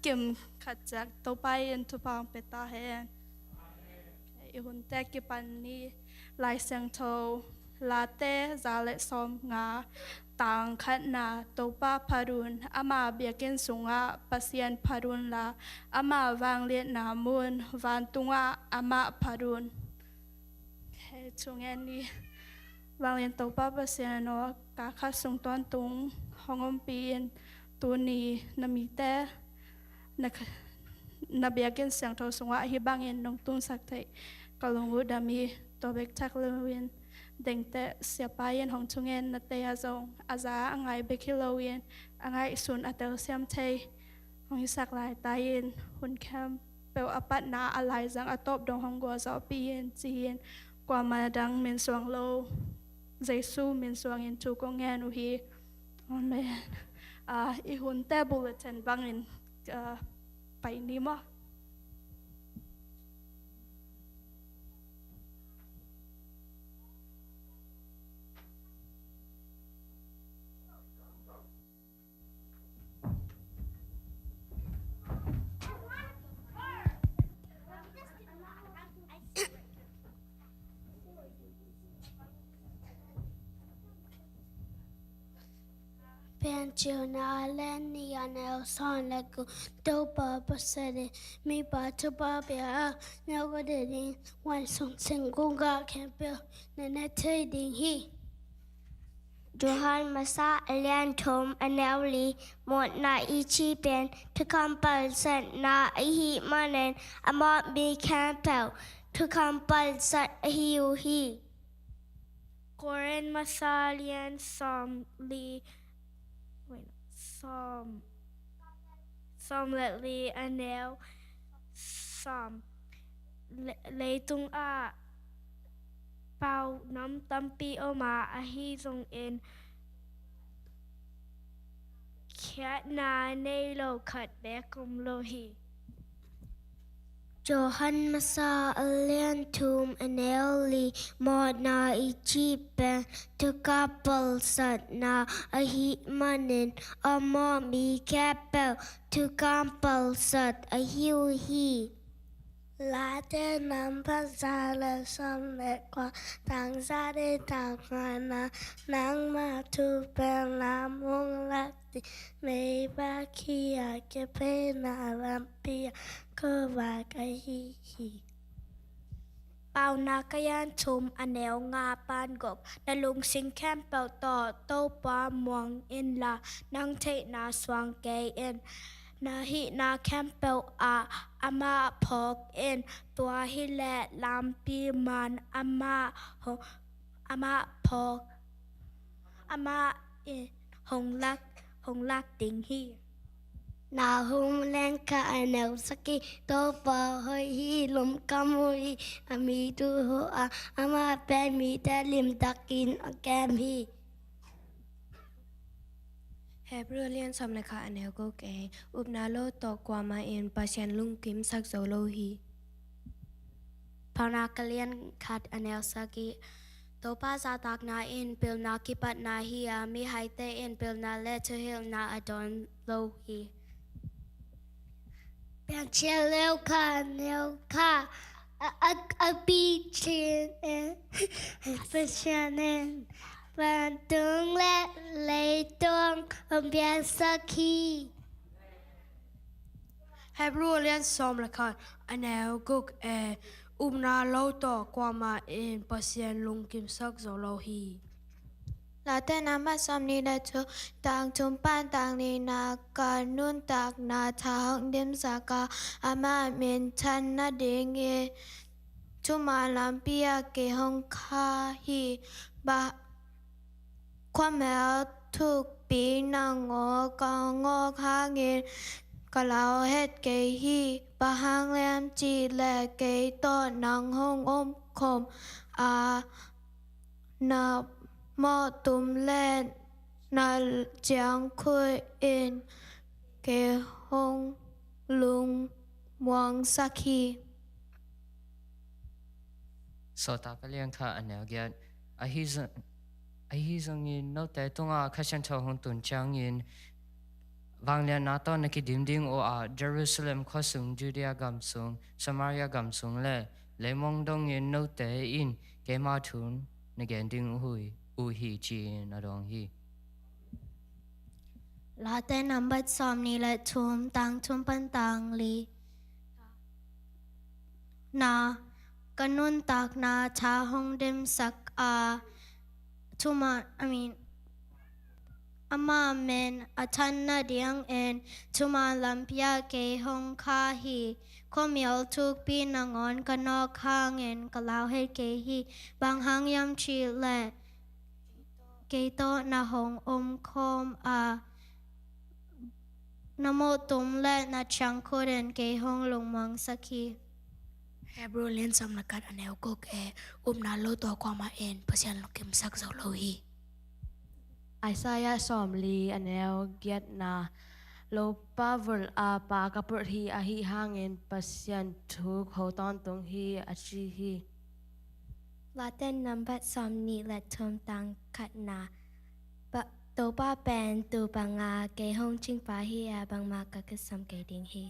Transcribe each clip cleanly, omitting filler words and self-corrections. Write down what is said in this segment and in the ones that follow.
เกมขัดจากตัวไปยันทุพังเปตาเฮนอีหุ่นแต่กิปันนี้ลายเสียงโทลาเต้ซาเลซอมงาต่างขัดนาตัวป้าพารุนอามาเบียกินสุงะปัสยันพารุนลาอามาวางเลียนนามุนวันตุงะอามาพารุนช่วงนี้วางเลียนตัวป้าปัสยันเนาะกาคัดส่งตอนตุงห้องอมปีนตัวนี้นามีแต่นับยากินเสียงทอสงะฮิบังเงินนงตุนสักไทยกลงวุดามีตัวเบกทักเลวินเด้งแต่เสียไปยันของชุงเงินนัตยาจงอาซาอังไงเบกิโลเวียนอังไงสุนอัตเตอร์เซียมไทยของสักลายตายยินหุ่นแคมเปลอปัตนาอะไรจังอตบดงของกัวซอปีเย็นจีเย็นกว่ามาดังเมนสวงโลเจสูเมนสวงเย็นจูกงเงินอุฮีอาเมนอีหุ่นแต่บุลเลตินบังเงินไปนี่มั้ง Pensionalen Nelson Lego Dopa Pasade Mi Batuba Bia Nagadin One Song Sengunga Campbell Nanette Ding He Johan Masa Alian Tom Anelli Mont Na Ichi Ben to compel sent Na Ihi Manen Amot B Campbell to compel sent He Corin Masalian Som Lee Som let li anel som lấy tung a bao nắm tâm pi ô mà a hi dùng in khát na nay lo khát bé cùng lo hi Johan Masa Alian Tum Anelli Mod Na Ichi Ben to couple sat na a he manin a mommy capel to couple sat a he La te nam pa sa la som le qua tang sa de tang na nang ma tu ben la mong la ti me ba kia ke pe na lam pia ko va ka hiเปานาคยานชุมอเนวงาปานกบนลุงสิงแคมเป่าต่อโตปามวงอินลานังเทนาสวงเกเอ็นนาฮินาแคมเปลอามาพอกเอ็นตัวฮิแลลามปีมันอามาพอกอามาเอ็นหงลักติงฮีนาหุมแรงกะแนวสกีโตปะเฮฮีลมกำมุยอามีดูหัวอามาแปมีแต่ลิมตักกินแกมฮีแฮบเรือเลียนสำเลขาอันแนวก็แกอุบนาโลตอกกว่ามาเอ็นปาเชียนลุงกิมสักโซโลฮีพานากเลียนขัดอันแนวสกีโตป้าซาตากนาเอ็นเปิลนากิปัดนาฮีอามีไฮเตเอ็นเปิลนาเลเทเฮลนาอดอนโลฮีเป็นเชลเลวค่ะเนวค่ะa beach in fashion ban tung le lấy tung bien saki แฮบรัวเลียนซอมละค่ะอันแนวกุกอุมนาโลต่อกว่ามาเอ็นปาเซียนลุงกิมซักโซโลฮีลาเตนามาซอมนีนาจูต่างจุมปานต่างนีนาการนุนตากนาทางเดมสากาอามาเมนชันนาเดงเอจุมาลามปียเกฮงคาฮีบะความแมวทุกปีนางงอกางอคาเงินกะลาวเฮ็ดเกฮีบะหางแลมจีและเกต้อนนางห้องอมคมอานามอตุมแลนนาเจียงคุยเอ็นเกฮงลุงมวงสักฮีสตากเลียงค่ะอันแนวเกียรอาฮิซงยินนอกแต่ตรงอาคัชันทองตุนจางยิน วางเลียนนาตอนนักดิมดิงโออาเยรูซาเล็มข้อสูงจูเดียกัมสูงสมาริยากัมสูงเลมองดงเงินโนเตอินเกมาทุนนักดิงอุฮีจีนอดองฮี ลาเต้นำบัดซอมนี้และทุมตังทุมปันตังลีนากันนุนตักนาชาหงเดมสักทุมาอามาเมนอาทันนาเดียงเอ็นทุมาลัมพิยาเกหงคาฮีข้อมีอลทุกปีนางอนกันนอกข้างเอ็นกะลาวเฮเกฮีบางหังยำชีและเกโตนาหงอมคมนโมตุมและนาชังโคเรนเกหงลงมังสักคีเฮบรูเลียนสำนักการอันแนวกุกอุมนาโลตัวความมาเอ็นเปอร์เซ็นต์ลูกเกมสักโซโลฮีไอซายาสอมลีอันแนวเกียรนาโลปาเวลปากระปุกฮีอาฮีห่างเงินเปอร์เซ็นต์ทุกเขาตอนตรงฮีอาชีฮี ลาเต้นนำบัดซอมนี้และทุมตังขัดนาโตป้าแปนตูปังอาเกหงจิงปาฮีอาบังมากะกึซัมเกดิงฮี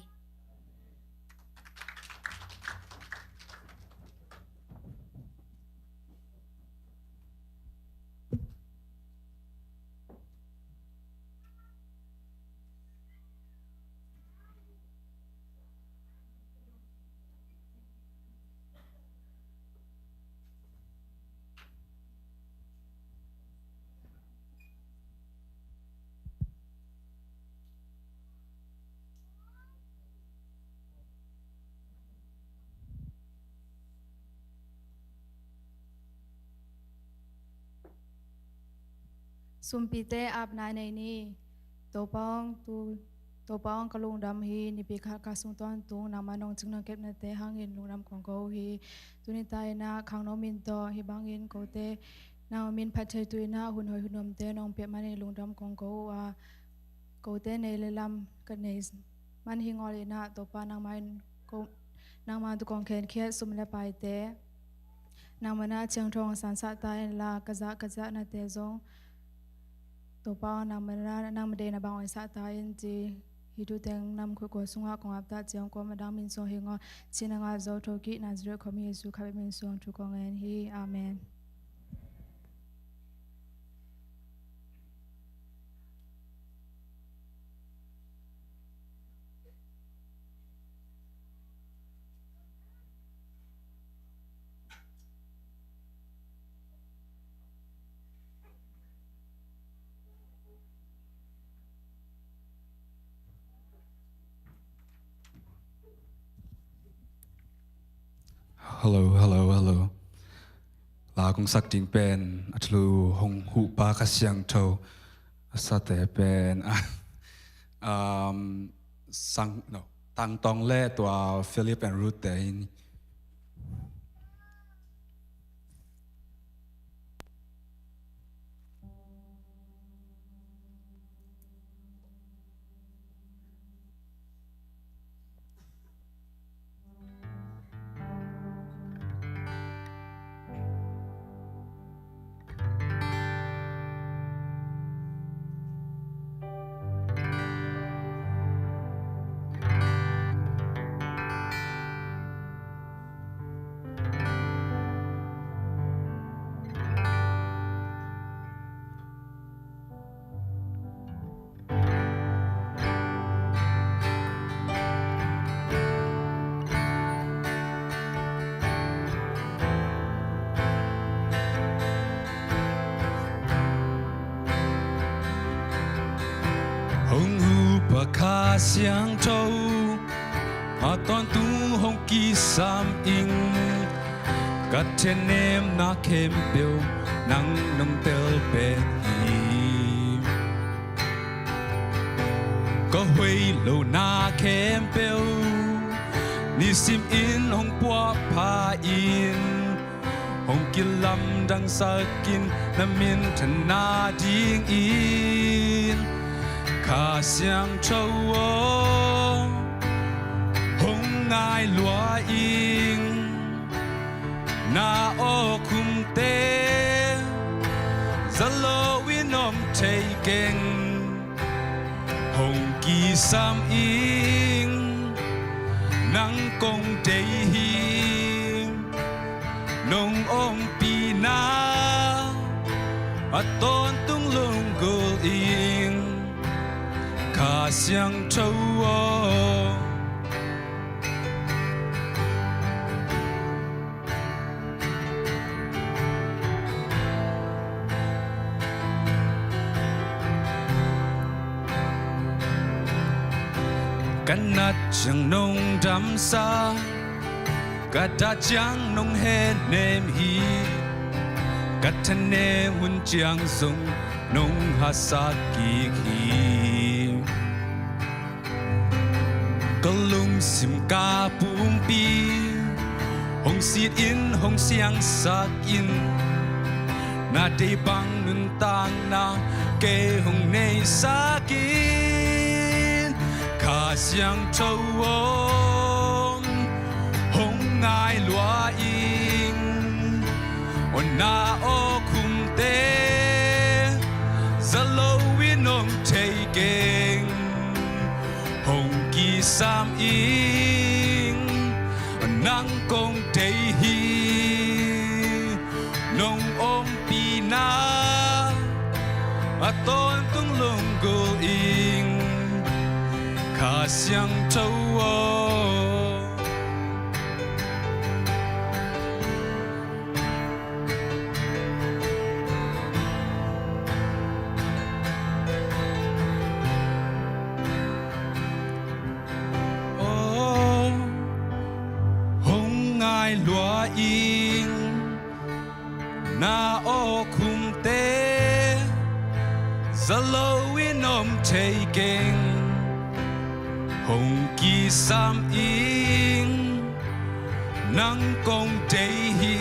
ซุมปีเตอาบนายในนี้ตัวป้องตัวป้องกะลุงดำฮีนิปิคากาสุงตอนตุงนามานองจึงนังเก็บนาเตหังเงินลุงดำของเขาฮีตุนิตายนาขังน้องมินโตฮีบางเงินเขาเตนางมินพัดเชยตุยนาหุ่นหอยหุ่นนมเตน้องเปียมันในลุงดำของเขาเขาเตในเลลำกันในมันหิงอเลนาตัวป้านางมันนางมาตุกองเขียนเขียสุมเลไปเตนางมันนาเชียงทองสันสะตายลากะจะนาเตจงตัวป้านำมาเดนบางวันสัตตายินจีฮิดูเตงนำคุยกับสุงหาของอับตาเจียงก็มาดังมินทรงเฮงชินังอาโจทุกินาซเรขมิเยซูขับมินทรงทุกองเอ็นฮีอาเมนฮัลโหลฮัลโหลฮัลโหลลาคงสักจริงเป็นอัตลูหงหูปากเสียงโตสัตแต่เป็นสังโนตังตองเล่ตัวฟิลิปแอนด์รูทแต่อินหงหูปากเสียงโตตอนตูหงกีสามอิงกัดเทเนมนาเข้มเปียวนังนงเตลเป็ดอีก็หวยโลนาเข้มเปียวนิสิมอินหงปัวพาอินหงกินลำดังสักกินน้ำมินทนาดิงอินข้าเสียงเจ้าหงง่ายหลัวอิงนาโอคุมเตจะโลวินอมเทเก่งหง sam ing nang kong day hi nong ong pina at ton tung lung gul ing ka siang trâuกันนัดจังนงดำซากะดาจังนงเฮเนมฮีกัทเนหุนเจียงซงนงฮาสากีฮีกะลุงสิมกาปูมปีหงสีดอินหงเสียงสักอินนาได้บังนุนตางนาเกหงในสากีข้าเสียงเจ้าโองหงง่ายลัวอิงวันนาโอคุมเตจะโลวินงเทเก่งหงกีสามอิงนังกงเทฮีนงอมปีนาตอนตุงลงกูอิงข้าเสียงเจ้าโอ้หงง่ายลัวอิงนาโอคุมเตจะโลวินอมเทเก่งหงกีสามอิงนังกงเทฮี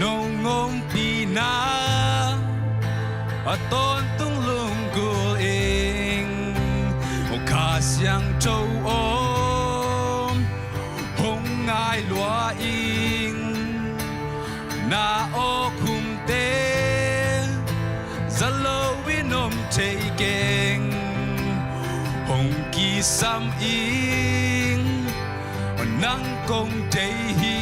นงงมปีนาตอนตุงลุงกูเองโอข้าเสียงเจ้าโอมหงง่ายลัวอิงนาโอคุมเตจะโลวินอมเทเก่งหงกีสามอิงนังกงเทฮี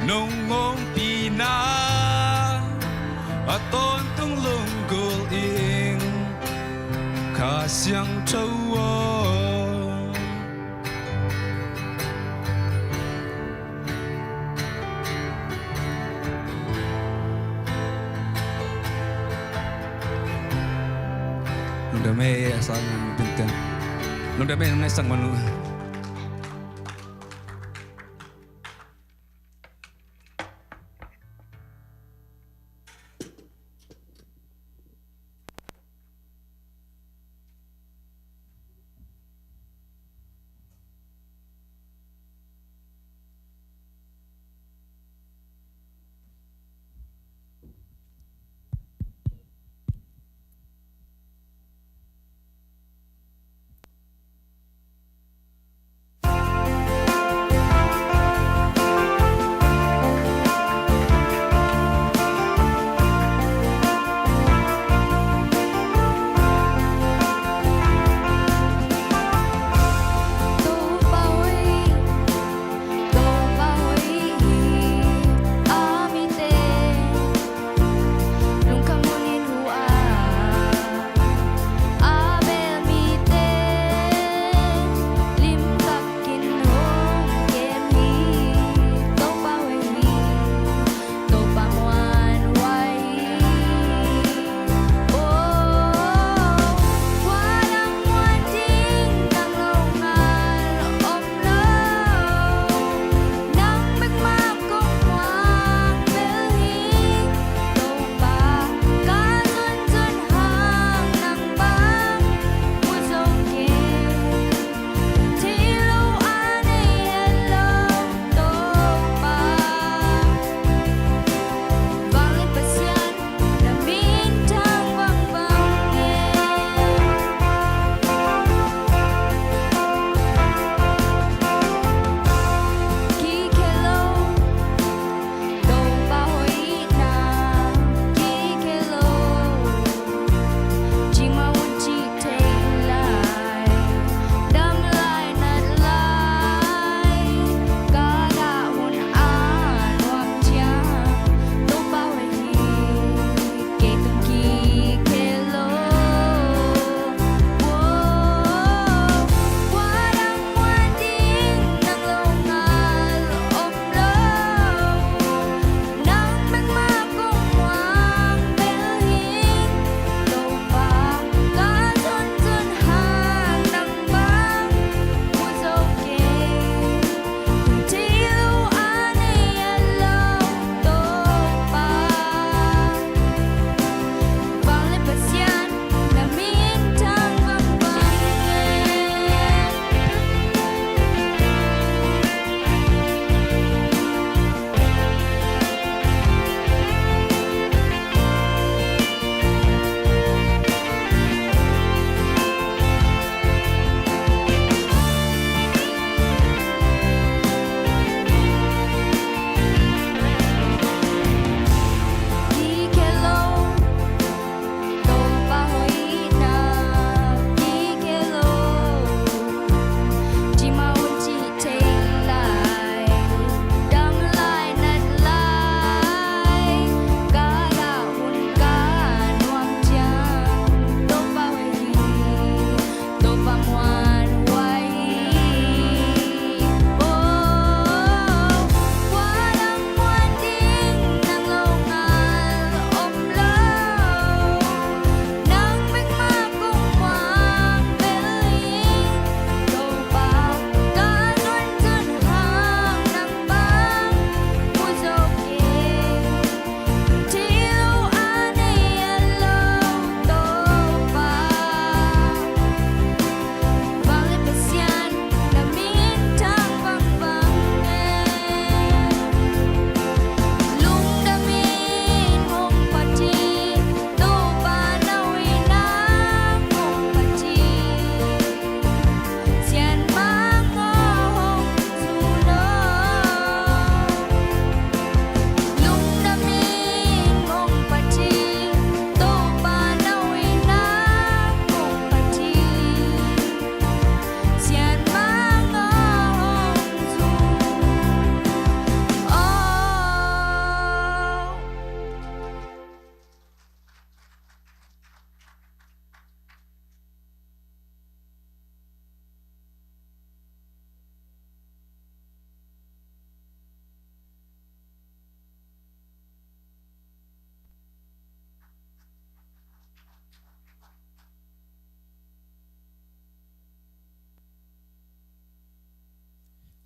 นงงงปีนาตอนตุงลุงกูเองข้าเสียงเจ้าNung dami asal ng pintan. Nung dami nung nesang manu.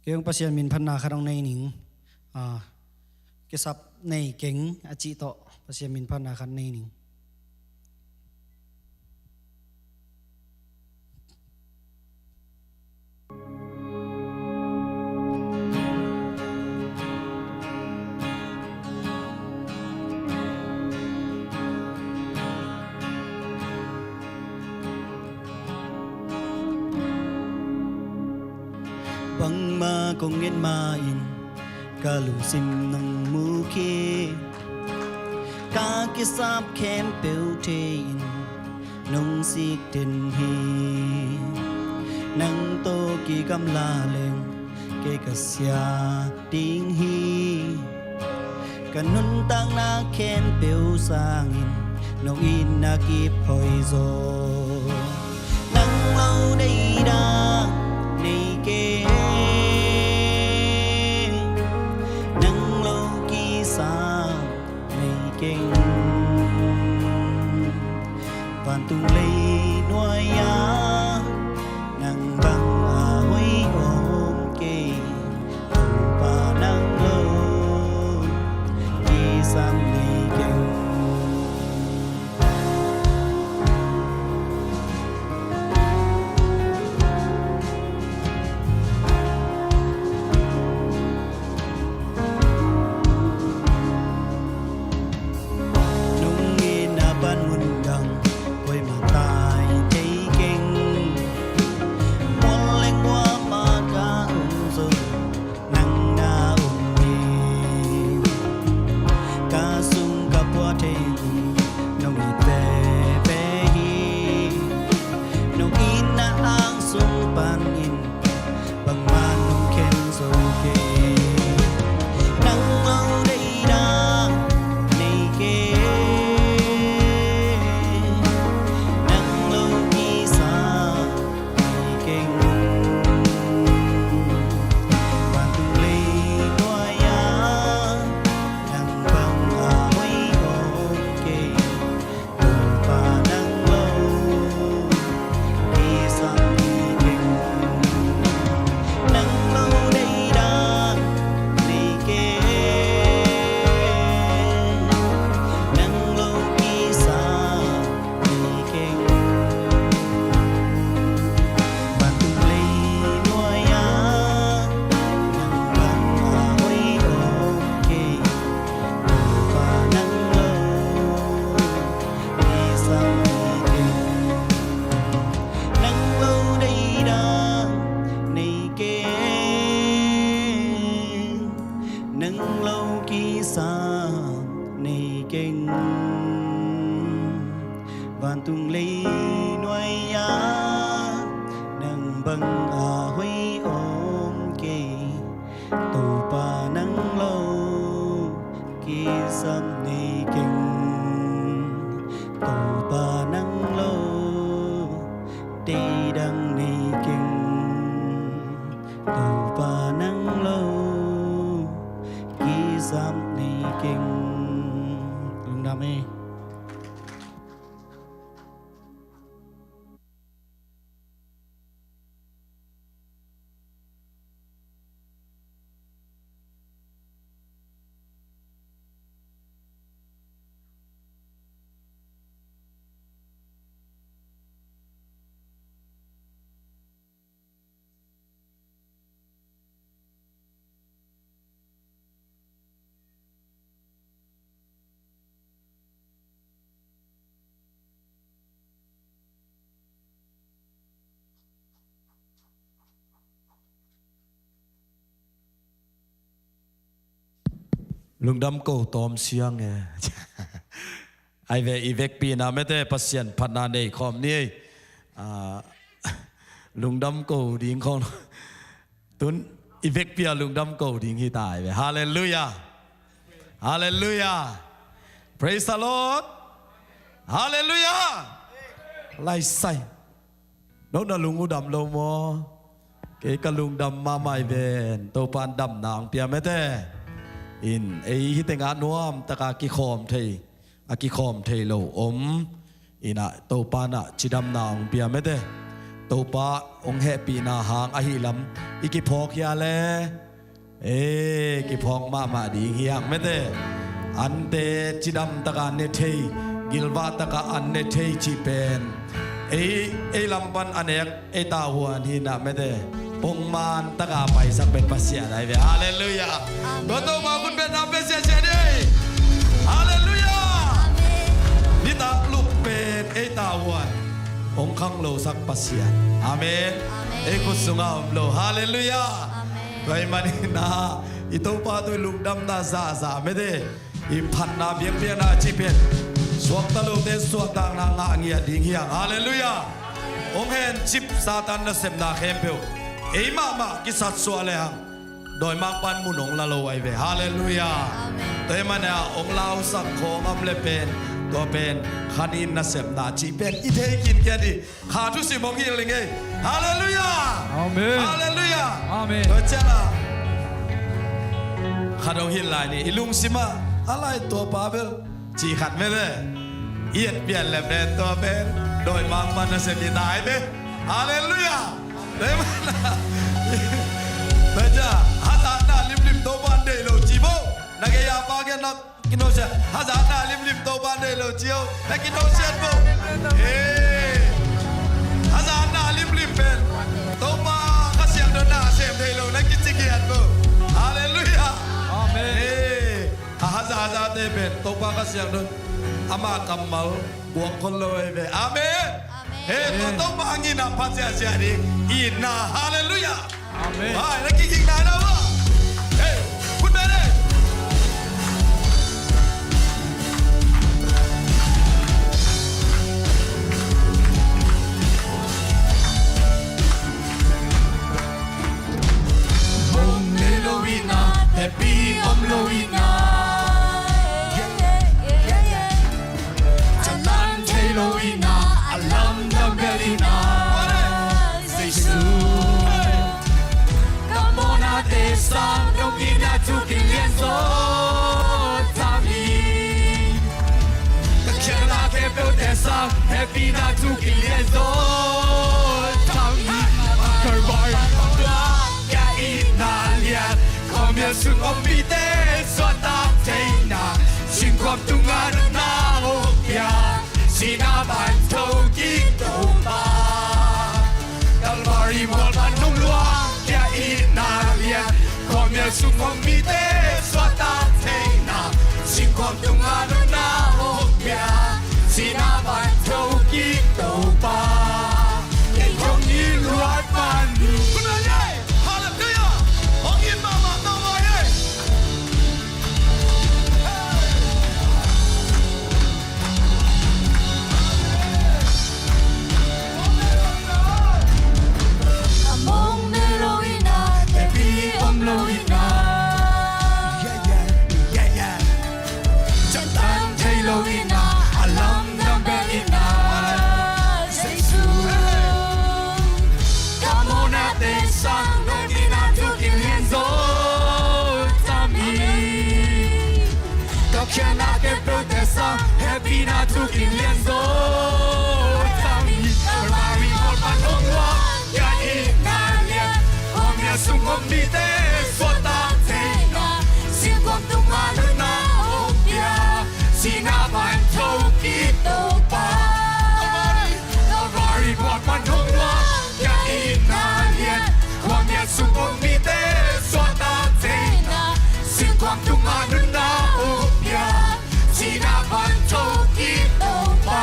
cái ông pasien min phan na kharong nei ning cái sắp nei keng a chi to pasien min phan na khan nei ning băng ma công nghiên ma in cả lũ sim nông mu khi cả cái sáp khen biểu thế in nông xịt tiền hi nắng tô kỳ cam la lên cái cả xia tiếng hi cả nôn tăng na khen biểu sang in nông in na kịp hồi rồi nắng lâu đây đã này kê nắng lâu kỳ xa này kinh vạn tung lấy nuôi ya nắng băng huy ôm kê và nắng lâu kỳ xa này kinh lung đâm cổ tôm xiang nghe ai về ivek pi na mete pasien phana nei khom ni lung đâm cổ ding khom tun ivek pia lung đâm cổ ding hi tai về hallelujah hallelujah praise the Lord hallelujah lai sai nó là lung đâm lâu mo cái lung đâm ma mai về tô pan đâm nang pia mete in ấy hít tiếng Anh nuông ta cả ki khom thầy lâu ôm in à tàu pan à chỉ đâm nàng bia mấy thế ตัวปะองแฮปีนาหางอหิลำอีกิพอกยาเลกิพองมาดีเฮียงไม่เตอันเตจิดำตะการเนเทกิลวาตะกาอันเนเทจีเป็นลำปันอันเอกตาหัวนี่นะไม่เตปงมานตะกาไปสักเป็นปัสยาได้เว้ฮาเลลูยาตัวโตมาคุณเป็นอาเปเสียเจดีฮาเลลูยานี่ตาลูกเป็นตาหัวองค์ขังโลสักปัสยาอาเมนกุศลงามโลฮาเลลูยาไว้มานี่นะอิโตปาตุลุกดำนาซาไม่ได้อิพันนาเบียงนาจีเป็นสวกตะลุเตสวกต่างนางเงียดิ่งเฮียงฮาเลลูยาองค์เห็นจิบซาตันนะเสมนาเข้มเปียวมากิสัตสวเลยฮังโดยมากปันมุนองละโลไอเวฮาเลลูยาตัวมันเนี่ยองลาวสักของอัมเลเป็นตัวเป็นขันินนะเสมนาจีเป็นอิเทกินแค่ดีขาทุสิมองฮิลิงเอฮาเลลูยาอาเมนฮาเลลูยาอาเมนตัวเจ้าขาดองฮิลลายนี่อิลุงซิมาอะไรตัวปาเบลจีขัดไม่ได้เอียดเปลี่ยนแหลมเรนตัวเป็นโดยมากปันนะเสมนาไอเวฮาเลลูยาได้ไหมล่ะเบจ้าฮัตนาลิมโตบันเดโลจิโบนักยาปาเกนักกินโนเชฮัตนาลิมโตบันเดโลจิโอนักกินโนเชโบฮัตนาลิมเป็นโตมาข้าเสียงโดนนาเซมเดโลนักกินจิเกียนโบฮาเลลูยาอาเมนฮัตนาเตเป็นโตมาข้าเสียงโดนอามากัมมัลบวกคนเลยเบอาเมนตัวต้องมางินะพัชเสียดีอินะฮาเลลูยาอาเมนไปแล้วกินได้แล้ววะคุณเบเน่มงเนโลวินาเฮปปี้อมโลวินาโลวินาอัลลัมดัมเบลินาเซซูกัมโมนาเตซัมโนกินาทุกิเลียนโซทามีตะเคียนนาเคเปลเตซัมเฮปปี้นาทุกิเลียนโซทามีคาร์บอยกาอินาเลียคอมเมสุงอมิเตสวตาเทนาชิงความตุงานาโอเปียSinabanto kita Kalvari molman nung luang Kaya inalian Komya sumomite Swata tena Singkom tungano na hokya Sinabanto kita pa Kayong niluat manu Kunanyay! Hallelujah! Hongin mama nawayay! Happy na tukin lienzo Tami Kalmari Molman Hongwa Ya inalia Omya sumomite Swata tena Singkom tumalo na Opya Sinaban Tokito pa Kalmari Molman Hongwa Ya inalia Omya sumomite Swata tena Singkom tumalo na Opya Sinabanto kita pa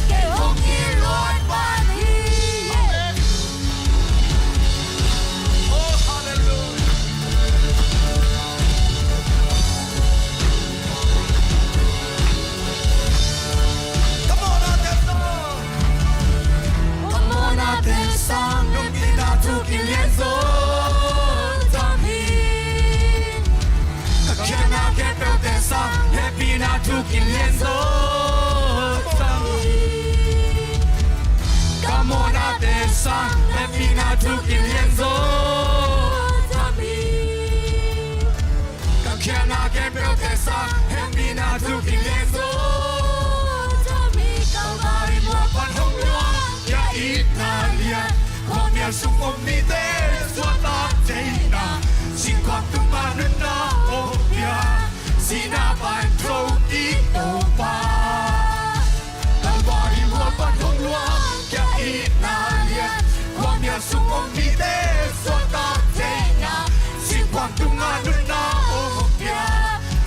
Kay hongin Lord Bani Oh hallelujah Come on natin song Come on natin song Nung inatukin lienzo Happy na tukin lienzo Come on natin sang Happy na tukin lienzo Kakya na kepeo tesa Happy na tukin lienzo Kalmari mo panhong luang Ya it na kwantuman na opya sinapan trokito pa kalwari mo panong luang kya inalian kwang ya sumong mide sota tenya si kwantuman na opya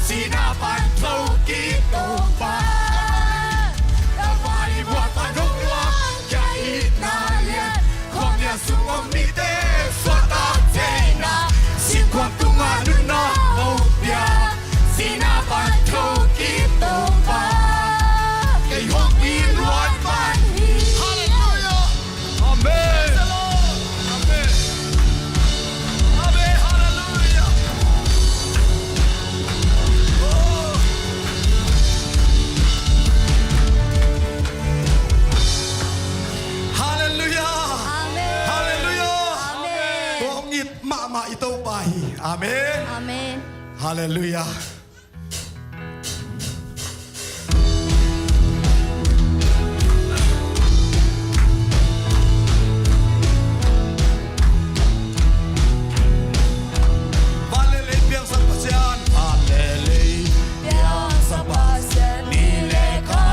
sinapan trokito pa kalwari mo panong luang kya inalian kwang ya sumong mide sota tenya si kwantuman na opya sinapan trokito pa kay huwag iluan man Hallelujah Amen Amen Amen Hallelujah Oh Hallelujah Amen Hallelujah Amen Bongit mama ito pahi Amen Amen. Hallelujah Valele piang sa pasyan Valele piang sa pasyan Nile ka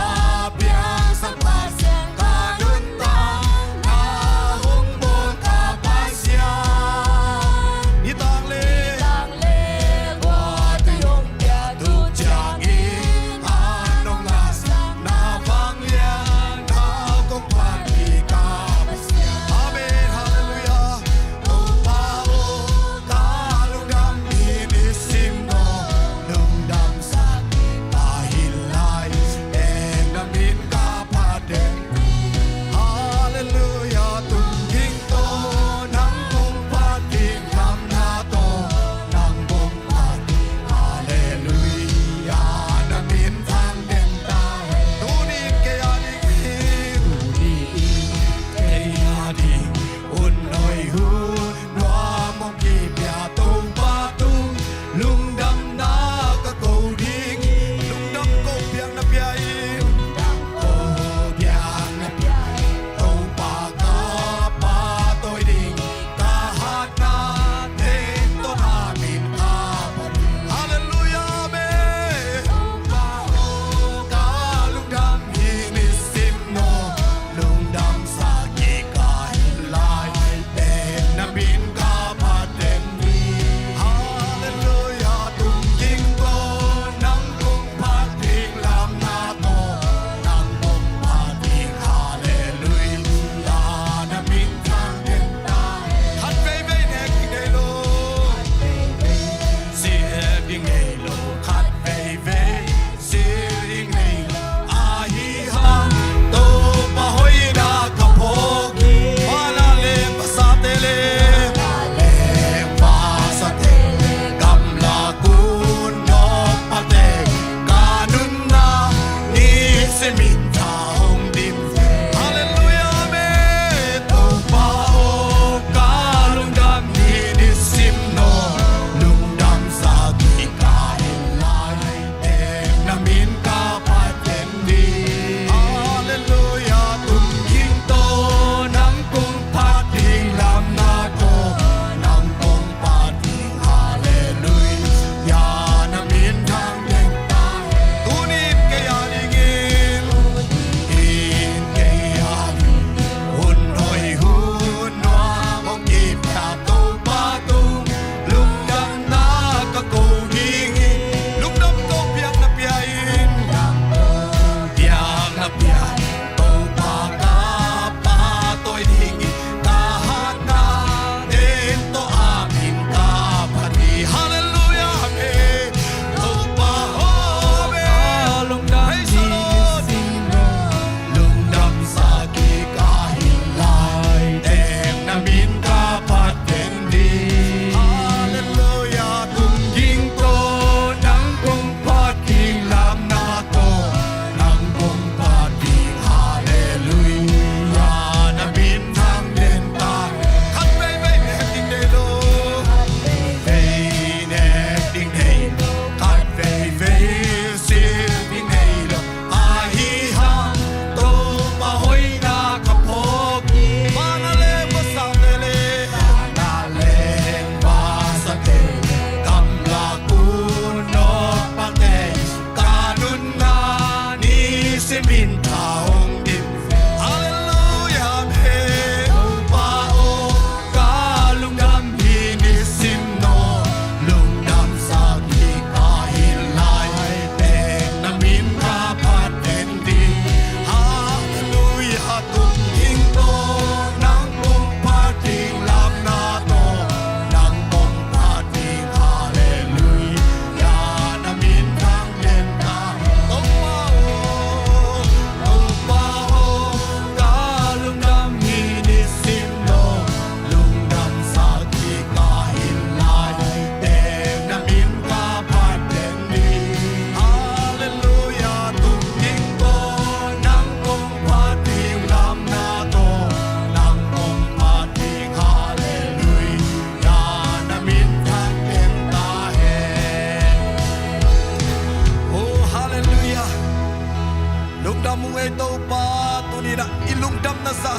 piang sa pasyan Kanuntang nahong mo ka pasyan Itang le Wato yung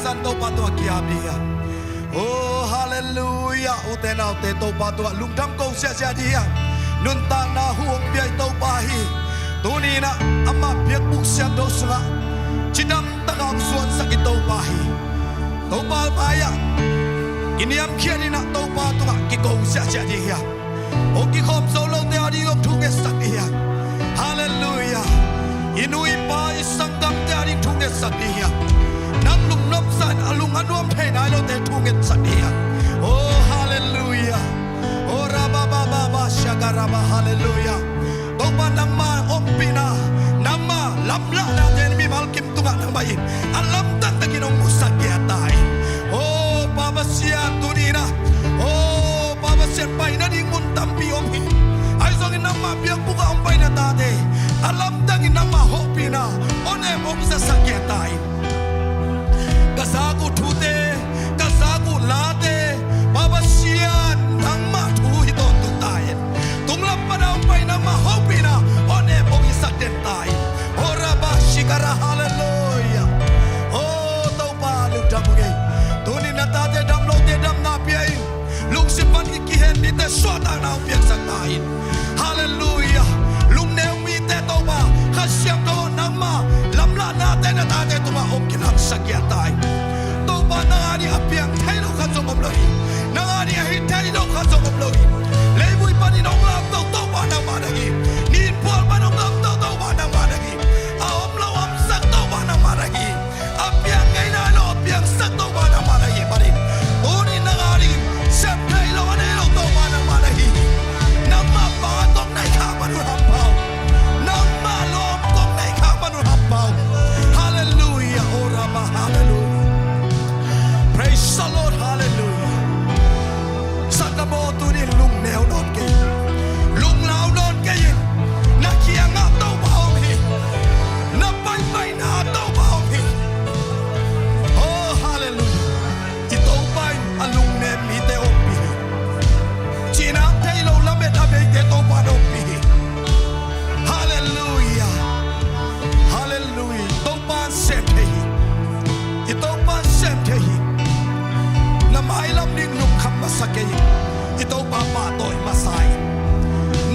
san to pa to kia bia oh hallelujah o te na te to pa to lung dam ko sia sia dia nun ta na huong pi to pa hi tu ni na amma piak buk sia do sunga chidam ta kam suan sakit to pa hi to pa pa ya iniam kia ni na to pa to ki ko sia sia dia o ki khom so lo te ari lo thu ke sak dia hallelujah inui pa isangam te ari thu ke sak dia nam lung nop san alung anuam the na lo te thu ke sak dia oh hallelujah oh raba ba ba ba shagara ba hallelujah to pa namma ompina namma lamla na te mi mal kim tunga nang bayin alam tak ta kinong musak ya tai oh baba sia tunina oh baba sia pai na ding mun tampi om hi ai song namma biak buka om pai na ta de alam tak namma hopina one mom sa sakya tai kasaku thute kasaku late baba sia namma thu hi to tu tai tunglam pada om pai namma hopina one mom sa sakya tai ora ba shikara hallelujah oh to pa lu dam ge tuni na ta te dam lo te dam na pi lung sipan ki hen ni te so ta na piak sak tai hallelujah lung ne mi te to ba khasyam do namma lamla na te na ta te to ba om ki nak sakya tai to ba na ni apiang thai lo kha som lo na ni hi thai lo kha som lo le bui pa ni nong lam to ba na ma da gi ni pol ba nong lam to ba na ma da gi a om lo om sak to ba na ma da gi apiang ngai na lo apiang sak to ba na ma da gi ba ni o ni na ni sep thai lo ne lo to ba na ma da gi namma pa tong nai kha ma nu ham pau namma lo tong nai kha ma nu ham pau hallelujah oh rama hallelujah praise the Lord hallelujah sakamo tu ni lung neo non ke lung lao non ke na kia nga to ba om hi na pai pai na to ba om hi oh hallelujah ito pai alung ne mi te om pi china te lo la me ta be te to ba do pi hallelujah hallelujah to pa sem te ito pa sem te na mai lam ning lum kham ma sake ito pa pa toy masai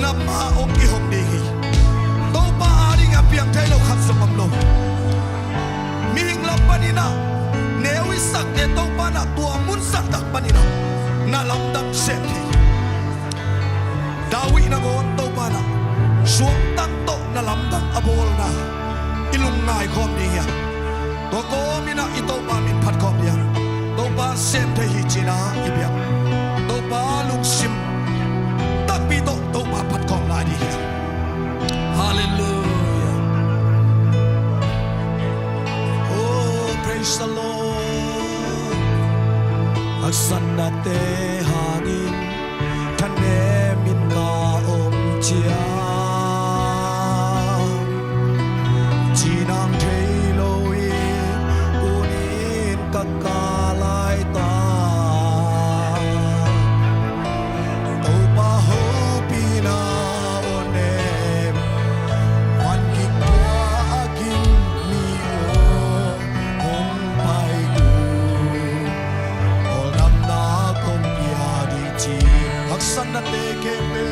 na ma om ki hom di to pa aring apiang thai lo khat som lo mi hing lam panina newi sak te to pa na tua mun sak tak panina na lam dam sem thi dawi na gon to pa na suang tak to na lam dam abol na ilung ngai khom di ya to ko mi na ito pa min phat khom dia to pa sem the hi china ibya to pa lung sim tak pi to pa phat khom la di ya hallelujah oh praise the Lord aksana te hangin thane min ka om chia chinang thei lo unin kakalai ta to pa ho pina onem man ki kwa akin mi o hong pai gu ol nam na kom pia di chi aksan na te ke me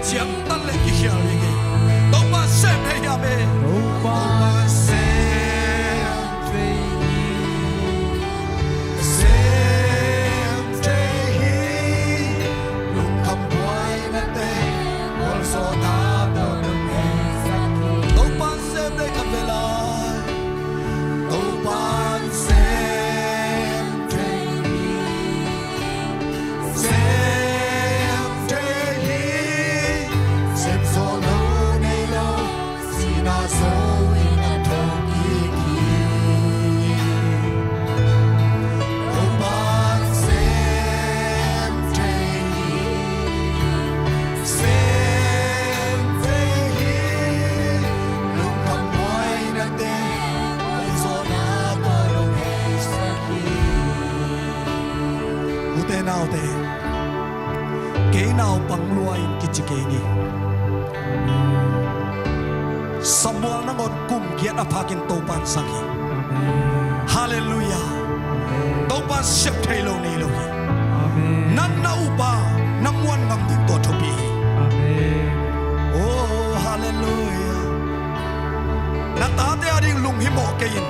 chiam tan le ki khia ri ge to pa sem he ya be to pa sem tre sem tre lung kham boy na te wol so ta do ne to pa sem de ka ve la to pa sem tre sem tre sem so lo nei lo si na so in a to ki ki to pa sem tre sem tre lung kham boy na te wol so na to lo nei sa ki ute nau te ke nau pang luai ki chi ke ni samuel na ngot kum kiat apakin to pan saki hallelujah to pan sep thai lo nei lo nan na upa namwan ngam din to thopi oh hallelujah na ta te ading lung hi mo ke in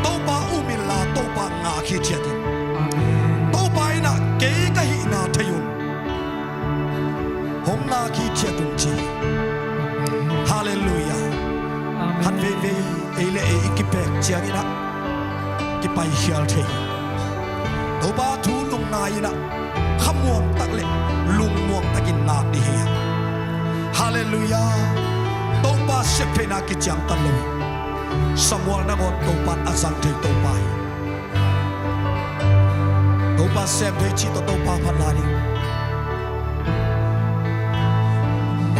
to pa umil la to pa nga khi chiatin to pa ina ke ka hi na thayun hom na khi chiatun chi hallelujah han ve ve ele e ikipek chiang ina ki pai hial thei to ba thu lung na ina khamuam tak le lung muam takin na ti he hallelujah to ba sepe na ki chiang tan le samuel na got to pa asang thei to pai to ba sem thei chi to pa phan la ni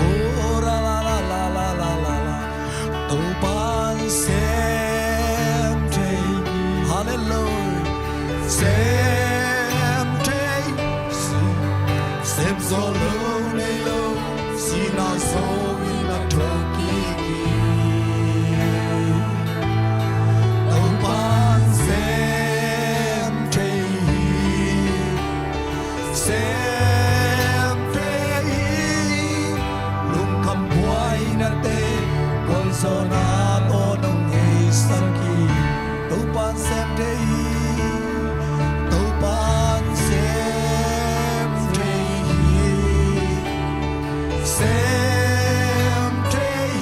oh la la la la la la la la to pa sem thei hallelujah sem thei sem so lo nei lo si na so in na to ki ki to pa sem thei sem thei lung kham boy na te wol so na to dong ei san ki to pa sem thei to pa sem thei sem thei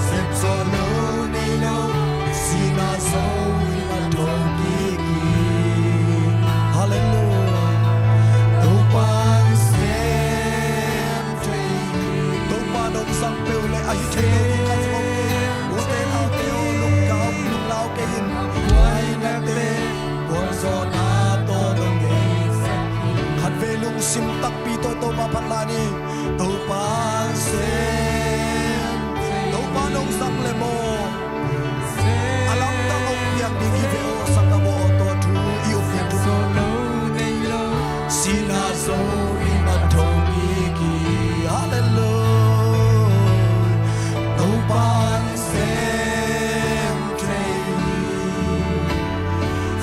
sem so lo nei lo si na so in a to ki ki hallelujah to pa sem thei to pa dong sang pe le ai thei lo ki ka so u te na te o lung lao ke in wai na te wol so na to dong ei khat ve lung sim tak pi to ma phan la ni to pa sem to pa dong sang le mo alam ta ong yang ding hi ve o sang ka mo to thu i o fian thu so lo nei lo si na so in a thong ki ki hallelujah to pa sem thei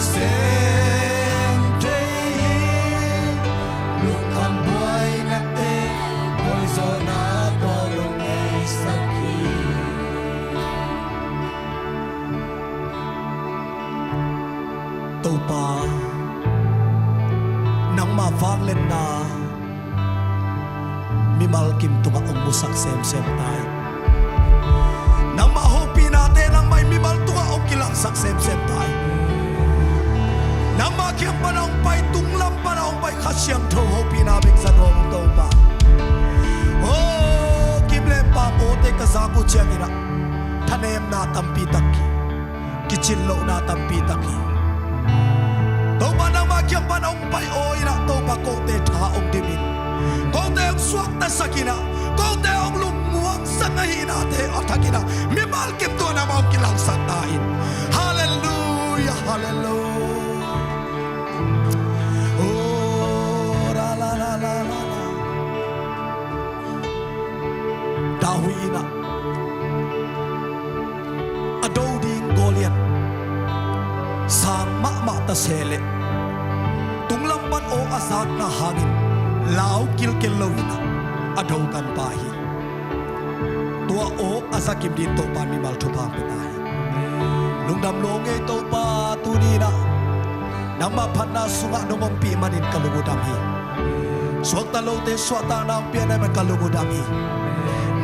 sem thei lung kham boy na te wol so na to lung ei saki to pa nang ma vang len na mi mal kim tunga ong musak sem sem tai nang ma hopi na te nang mai mi mal tunga ong kilang sak sem sem tai nang ma kiam pa nang pai tung lam pa nang pai khasyam tho hopi na bek sa dom to pa oh kim le pa o te ka sa ku chiang ina thanem na tampi takki kichin lo na tampi takki to pa nang ma kiam pa nang pai o ina to pa ko te tha ong dimin ko te ong suak ta sakina ko te ong lum muang sangahina te athakina mi mal kim to na ma kilang sak tain hallelujah hallelujah oh la la la la la Dawina adoding Goliath sang ma ta sele tunglampan o asat na hangin ลาวกิลเกลโลวินะอดงกันปาฮีตัวโอกอาศักิมดินโตปามีมัลทุพางเป็นไงลุงดำลงเอโตปาตูนีนะนังมาพันนาสุงะนมปีมันินกะลุกุดามีสวกตะโลเตสวตานางเปียในมันกะลุกุดามี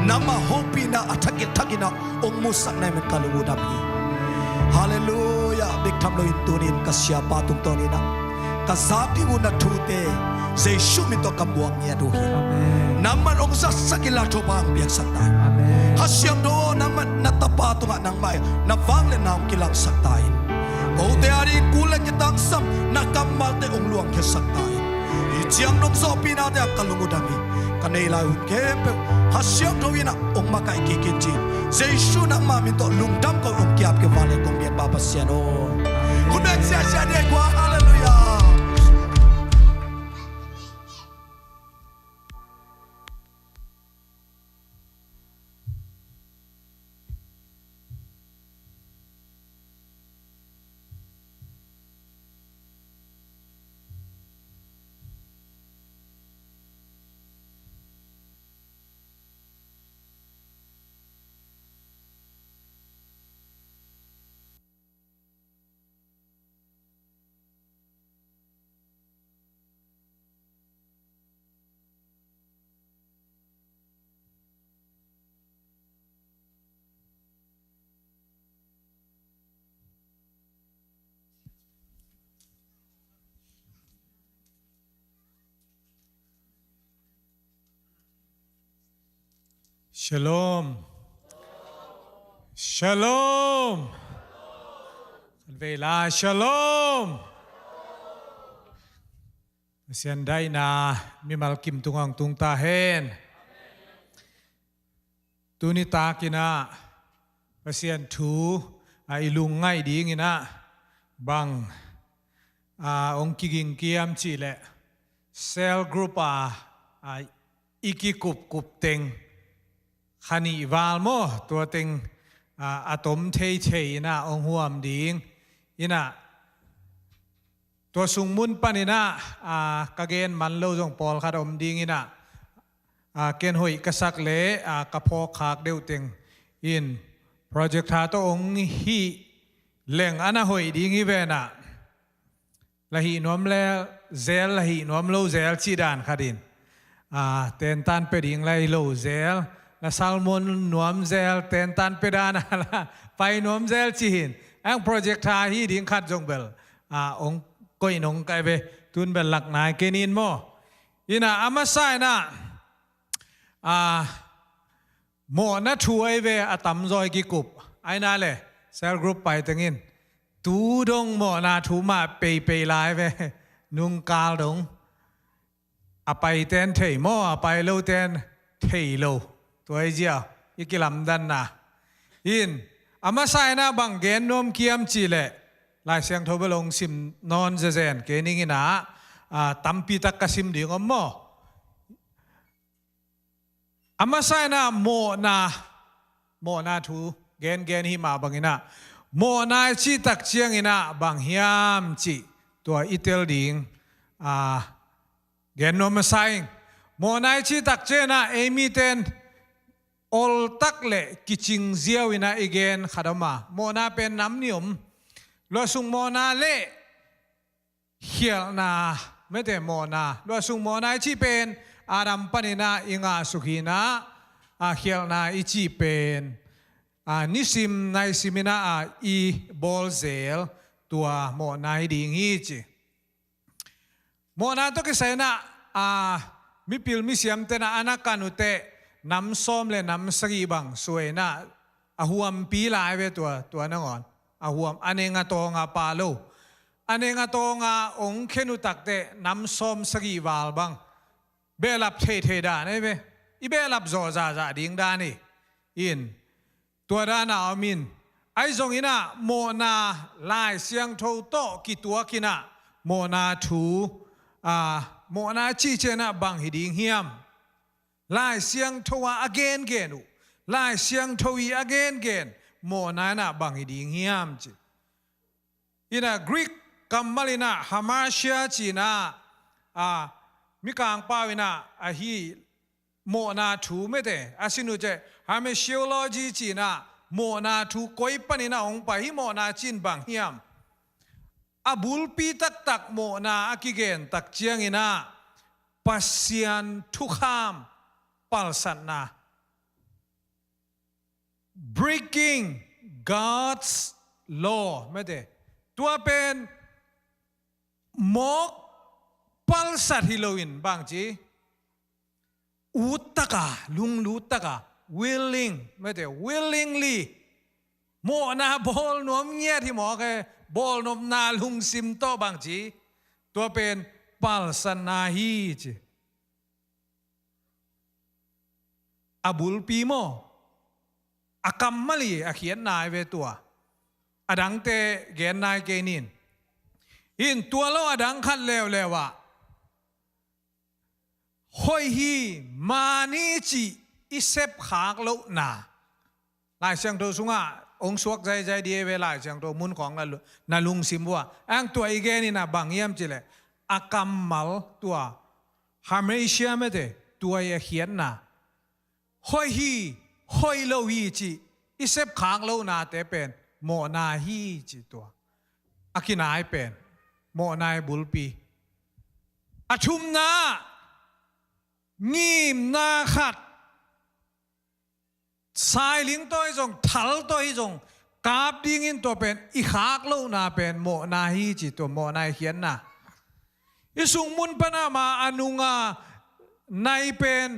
นังมาโฮปีนะอัฐกิทักินะองมุสักในมันกะลุกุดามีฮาเลลูยาบิกทำโลอินตูนินกัสยาปาตุงตอนีนะกัสซาพิมุนัทูเตเจชูมิโตกัมบวงเนียดูฮีนังมันองซัสกิลาโทบางเบียงสักตายฮัสยังโดนังมันนัตปาตุงะนังไม่นับฟังเลนามกิลังสักตายโอเตอารีกูเล่นยัตังซัมนักกำมัลเตองหลวงแค่สักตายอีเจียงนงโซปีนาเดกกัลลุงดามีกันในลายหุ่นเก็บฮัสยังโดวินะองมาไก่กิกินจีเจชูนังมามิโตลุงดำก็องเกียบเก็บวาเลกงเบียนบาปัสยาโนคุณเด็กเสียเสียเด็กว่าฮาเลลูยาShalom. Shalom. Vela shalom. Sian dai na mi malkim tungang tung ta hen. Tuni ta kina pasian thu ai lung ngai ding ina bang ong kiging kiam chi le cell group iki kup tengขณีวาลโมตัวเต็งอะตอมเทนะองหัวมดิงอินะตัวสุงมุนปานินะกะเกนมันโลจงปอลคาดอมดิงอินะเกนหอยกษักเลกะพอขากเดียวเต็งอินโปรเจกต์หาตัวองฮีเล่งอันหอยดิงอีเวนะละหีนวมเลเซลละหีนวมโลเซลชีดานคาดินเตนตันเปดิงไลโลเซลนะซัลมอนนวมเซลเตนตันเปดานะไปนวมเซลจีนแองโปรเจกต์ทาฮีดิ้งขัดจงเบลองก้อยนงไกเวตุนเบลหลักนายเกนินโมอินะอามาไซนะโมนะช่วยเวอตัมจอยกิกุบไอ้นั่นเลยเซลกรุ๊ปไปตั้งอินตูดงโมนะทูมาเปย์ไลเวนุงกาลดงไปเตนเทยโมไปโลเตนเทยโลตัวไอ้เจ้าอีกลำดันนะอินอามาไซนะบังเกนนมเคียมจีเล่ลายเสียงทบลงซิมนอนเจนเกนิงินะตัมปีตักกสิมดิ่งอมโมอามาไซนะโมนาทูเกนหิมาบังอินะโมนาชีตักเชียงอินะบังฮิยามจีตัวอิตาลีดิ่งเกนนมไซโมนาชีตักเจนะเอมิเตนอลตักเล่กิจิงเจียวอินะอีเกนขัดมาโมนาเป็นน้ำนิยมลวสุงโมนาเล่เขียนาไม่แต่โมนาลวสุงโมนาชีเป็นอารัมปนินาอิงาสุขีนาเขียนาอิจิเป็นนิสิมในสิมินาอีบอลเซลตัวโมนาดิ่งฮีจิโมนาตัวกิเซนะมิพิลมิเซียมเตนะอนาคานุเตน้ำส้มเลยน้ำสกีบังสวยนะหัวมปีลายเวตัวนั่งอ่อนหัวมอันเองตัวงาปาโลอันเองตัวงาองเขนุตักเตน้ำส้มสกีวาลบังเบลับเทดานี่เวอีเบลับโซซาดิ่งดานี่อินตัวด้านอามินไอ้ทรงอินะโมนาลายเสียงโทโตกี่ตัวกินะโมนาทูโมนาชีเจนะบังหิดิ่งเฮียมลายเสียงทว่า again เกนูลายเสียงทวี again เกนโมนานะบังฮิดิงเฮียมจีอินะกรีกกัมมาลินะฮามาเชียจีนะ mi kang pa wina a hi mo na thu me te asinu che ha me theology chi na mo na thu koi panina ong pa hi mo na chin bang hiam abul pi tak tak mo na akigen tak chiang ina pasian thu kham palsan na breaking God's law ไม่ได้ตัวเป็นมกปัลสัตฮิโลวินบางจีอุตตะกาลุงลุตตะกา willing ไม่ได้ willingly โมนาบอลนวมเงียที่หมอแกบอลนวมนาลุงซิมโตบางจีตัวเป็นปัลสันนาฮีจีอบุลปีโมอากัมมาลีอาเขียนนายเวตัวอดังเตเกนนายเกนินอินตัวเราอดังคัดเลวเลวะหอยฮีมานีจีอิเซปขากโลนาลายเสียงตัวสุงะองสวกใจใจดีเวลาเสียงตัวมุนของนาลุงซิมว่าอังตัวอีเกนี่นะบางเยี่ยมจิเลอากัมมัลตัวฮาร์เมเชียไม่ได้ตัวเขียนนะหอยฮีหอยโลฮีจีอิเซปขางโลนาเตเป็นโมนาฮีจีตัวอากินายเป็นโมนายบุลปีอาชุมนางีมนาขัดสายลิงตัวอีจงทัลตัวอีจงกาบดิ้งินตัวเป็นอีขากโลนาเป็นโมนาฮีจีตัวโมนายเขียนนะอิสุงมุนปนามาอนุงานายเป็น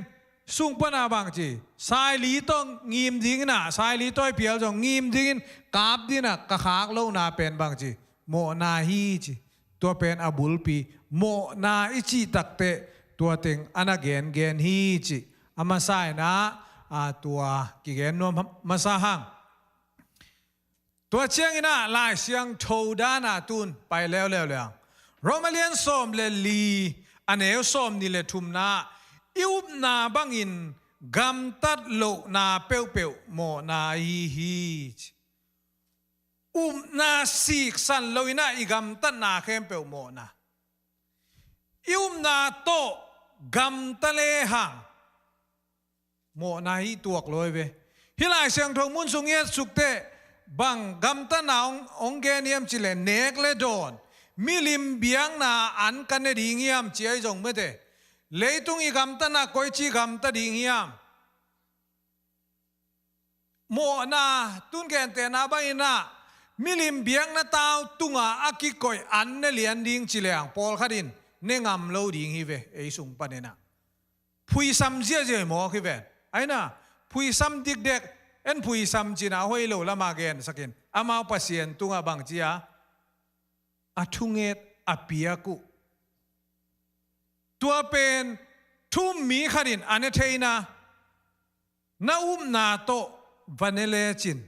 สุงปนาบางจีสายลีต้องงีมดิ้งนะสายลีตัวเปียวจงงีมดิ้งกาบดิ้งนะกะขากโลนาเป็นบางจีโมนาฮีจีตัวเป็นอบุลปีโมนาอิจิตักเตตัวเต็งอนาเกนเกนฮีจีอามาไซนะตัวกิเกนนวมมาซาฮังตัวเชียงอินะลายเสียงโทดานาตุนไปแล้วโรมาเลียนสอมเลลีอันเอวสอมนี่เลทุมนาอิวนาบังอินกัมตัดโลนาเปียวโมนาฮีนาสีกสันโลอินาอิกัมตัดนาเข้มเปียวโมนาอิวนาโตกัมตะเลหังโมนาฮีตัวกลอยเวฮิลายเสียงทงมุนสุงเยสุกเตบังกัมตัดนาองเกเนียมจิเลเนกเลโดนมิลิมเบียงนาอันกันเนดิงยามเจียจงไม่เตเลยตุงอีกัมตัดนาคอยจีกัมตัดดิงยามโมนาตุนแกนเตนาบังอินามิลิมเบียงนาตาวตุงอากิกอยอันเนเลียนดิงจิเลงปอลขัดินเนงามโลดิงฮิเวไอสุงปะเนนะพุยซัมเจียเจหมอฮิเวไอนะพุยซัมดิกเด็กเอ็นพุยซัมจีน่าหอยโลละมาเกนสักินอามาปัสเซียนตุงอาบังจีอาอาทุงเอตอาเปียกุตัวเป็นทุ่มมีขัดินอันเนเทนะนานาโตวันเนเลจิน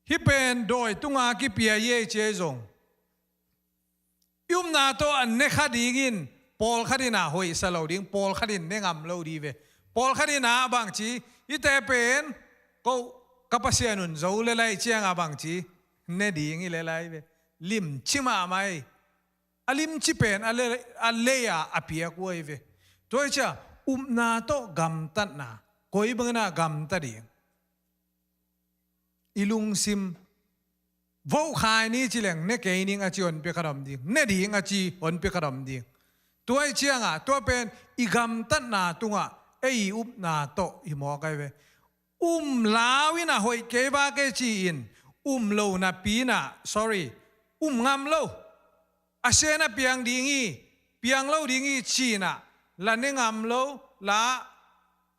ฮิเป็นโดยตุงอากิเปียเยเจจงนาโตอันเนขัดิงินปอลขัดินาหอยสโลดิงปอลขัดินเนงามโลดีเวปอลขัดินาบางจีอิเตเป็นก็กับเสียนุนโจเลไลเจียงอาบางจีเนดีงี้เลไลเวลิมชิมาไม่อลิมชิเป็นอเลียอเปียกวยเวตัวเจ้านาโตกัมตัดนาคอยบังนากัมตัดดิงอิลุงซิมวอขายนี่จิเลงเนเกนิงอาจีอนเปกระดมดิงเนดิงอาจีอนเปกระดมดิงตัวเชียงตัวเป็นอีกัมตัดนาตุงเอนาโตอิหมอไกเวลาวินาหอยเกบาเกจีอินโลนาปีนาsorryงามโลอาเซนาเปียงโลดิงีชีนาละเนงามโลละ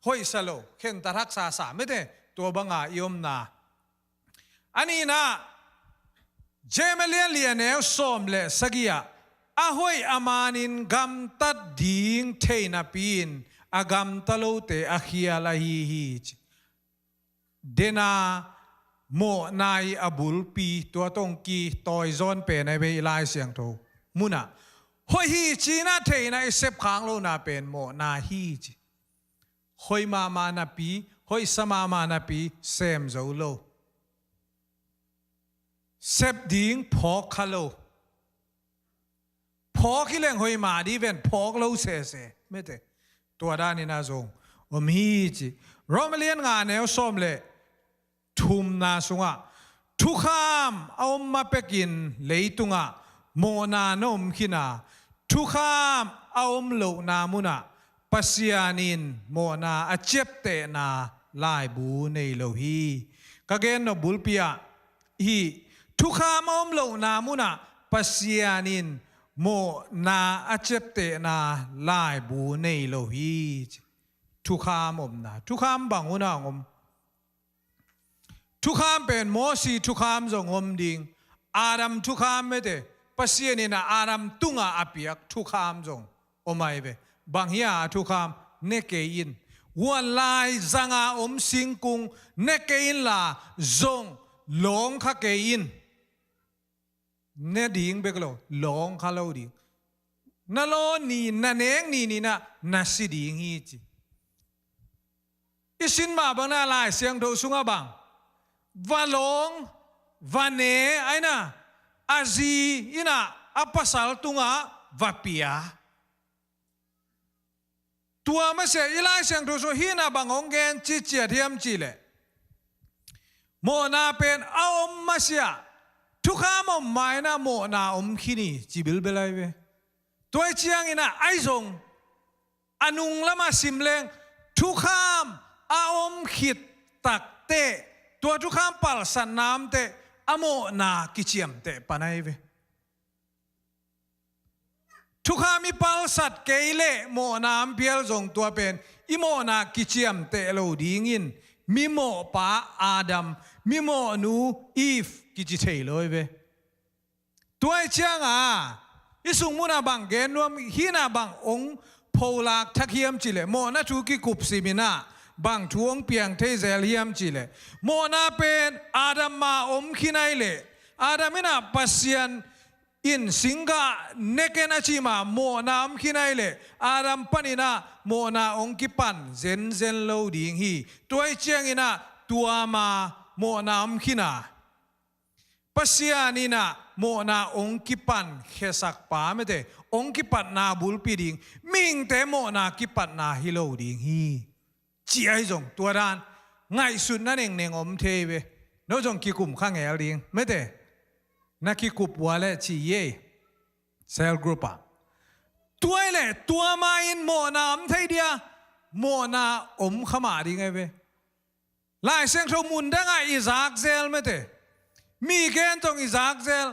หอยสโลเข่งตะรักษาสาไม่ได้ตัวบังอาอิมนาอันนี้นะเจมเลียนเลียนเอลสอมเลสกียอาหอยอามานินกัมตัดดิงเทนาปีนอากัมตะโลเตอาขียลาฮีเดนาโมนายอบุลปีตัวตงกีตอยซอนเป็นในเวลาเสียงโทมุนะหอยฮีจีน่าเทนะเซฟค้างโลนาเป็นโมนาฮีจีหอยมานาปีหอยสมานาปีเซมโซโลเซฟดิ้งพอคาโลพ พอขี้เล่งหอยมาดีเวนพอกเล่าเสเสไม่เตตัวด้านนี้นะจงมีจีรอมเลียนงานแนวส้มเลยทุมนาสุงะทุกคำเอามาไปกินเลยตุงะโมนานมขินาทุกคำเอาโลนามุนะปัสยานินโมนาอเจ็บเตนาลายบูในโลฮีกะเกนนบุลปียฮีทุกคำเอาโลนามุนะปัสยานินโมนาอเจ็บเตนาลายบูในโลฮีทุกคำอมนะทุกคำบังหุนางมทุกคำเป็นโมสีทุกคำจงอมดิ่งอาดัมทุกคำไม่เตปัสยานินอาดัมตุงอาเปียกทุกคำจงอมไม่เวบางฮีอาทุกคำเนเกยินวันลายจังอาสิงกุงเนเกยินลาจงหลงขะเกยินเนดิ่งเบกโลหลงขะโลดิ่งนั่นโลนี่นั่นเองนี่นะนัสิดิ่งฮีจีอิสินมาบังนาลายเสียงโดสุงอาบังวาหลงวาเนไอนะอาซีอินะอัปสัลตุงาวาปียตัวมาเสียอีไลเสียงโดสุฮีนาบังองเกนจิเจียเทียมจีเลโมนาเป็นเอามาเสียทุกข้ามอมไม่นะโมนาขินีจิบิลเบลัยเวตัวเชียงอินะไอซงอนุงละมาสิมเลงทุกข้ามอาขิดตักเตตัวทุกข้ามปัลสันน้ำเตอโมนากิเจียมเตปนัยเวทุกข้ามีปัลสัตเกยเลโมนามเพียลจงตัวเป็นอิโมนากิเจียมเตโลดีงินมิโมปาอาดัมมิโมนูอีฟกิจิเทโลเวตัวเชียงอิสุงมุนาบังเกนวมฮินาบังองโพลากทักเฮียมจิเลโมนาทูกิกุบซิมินาบางช่วงเปียงเทเซลเฮียมจิเลโมนาเป็นอาดัมมาขินัยเลอาดัมินาปัสยันอินสิงกาเนเกนาชิมาโมนามขินัยเลอาดัมปันินาโมนากิปันเซนเซนโลดิงฮีตัวเชียงอินาตัวมาโมนามขินาปัสยานินาโมนากิปันเขสักปาเมเตกิปันนาบุลปีดิงมิงเตโมนากิปันนาฮิโลดิงฮีจีไอจงตัวด้านง่ายสุดนั่นเองเนงเทเวนจงกิกุมข้างเอลดิงไม่เตนักกิกุบวัวเล่ชีเย่เซลกรุ๊ปตัวเล่ตัวมาอินโมนามไทยเดียโมนาขมาดิงไงเวลายเสียงชมุนได้ไงอิซากเซลไม่เตมีเกณฑ์ตรงอิซากเซล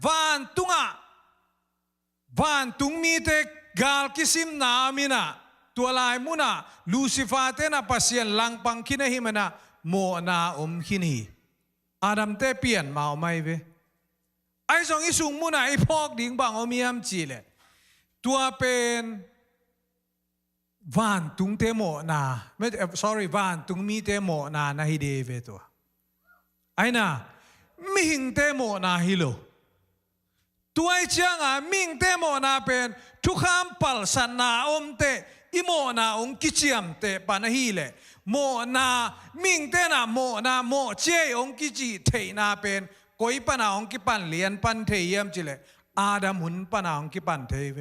วันตุงมีเตกาลกิซิมนามินาตัวลายมุนาลูซิฟาเตนะปัสยันลังปังคินะฮิมนะโมนาขินีอาดัมเตเปลี่ยนมาไม่เวไอ้สองอิสุงมุนาไอ้พอกดิ่งบังมียมจีเลตัวเป็นวันตุงเตโมนาไม่ sorry วันตุงมีเตโมนานะฮิเดเวตัวไอ้น่ะมิหิงเตโมนาฮิโลตัวไอ้เจ้ามิงเตโมนาเป็นทุกคำปัลสันนาเตอิโมนากิเจียมเตปานะฮีเลโมนามิงเตนะโมนาโมเจกิจิเทนาเป็นกอยปนากิปันเลียนปันเทียมจิเลอาดัมหุนปนากิปันเทเว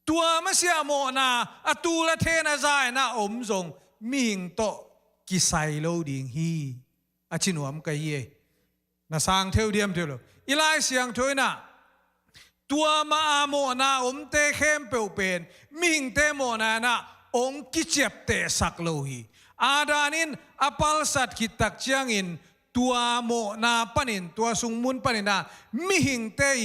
ตัวมาเสียโมนาอตูละเทนะใจนะจงมิงโตกิไซโลดิงฮีอชินวมกะเยนะสร้างเทวเดียมเทวโลอีไลเสียงถอยนะตัวมาโมนาเตเข้มเปลเป็นมิงเตโมนานะกิเจ็บเตสักโลฮีอาดานินอปัลสัตคิตักเจียงอินตัวโมนาปันินตัวสุงมุนปันินามิหิงเตย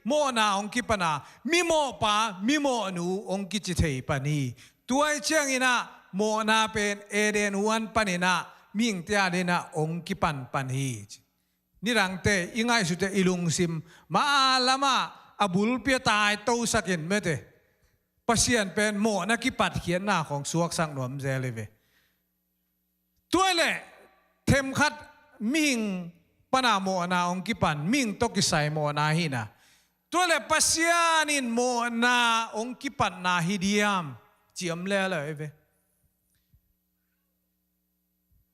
โมนากิปนามิโมปามิโมนูกิจิเทปนีตัวเจียงอินะโมนาเป็นเอเดนวันปันินามิงเตยเดนะกิปันปันฮีนี่รังเตอิงไงสุดอิลุงซิมมาลามาอบุลเปียตายโตสักินเมเตปัสยันเป็นโมนักกิปัดเขียนหน้าของสวกสังหนวมเซเลเวตัวเล่เทมคัดมิงปนาโมนากิปันมิงตกิไซโมนาฮินาตัวเล่ปัสยันินโมนากิปันนาฮิเดียมเจียมเล่เลยเว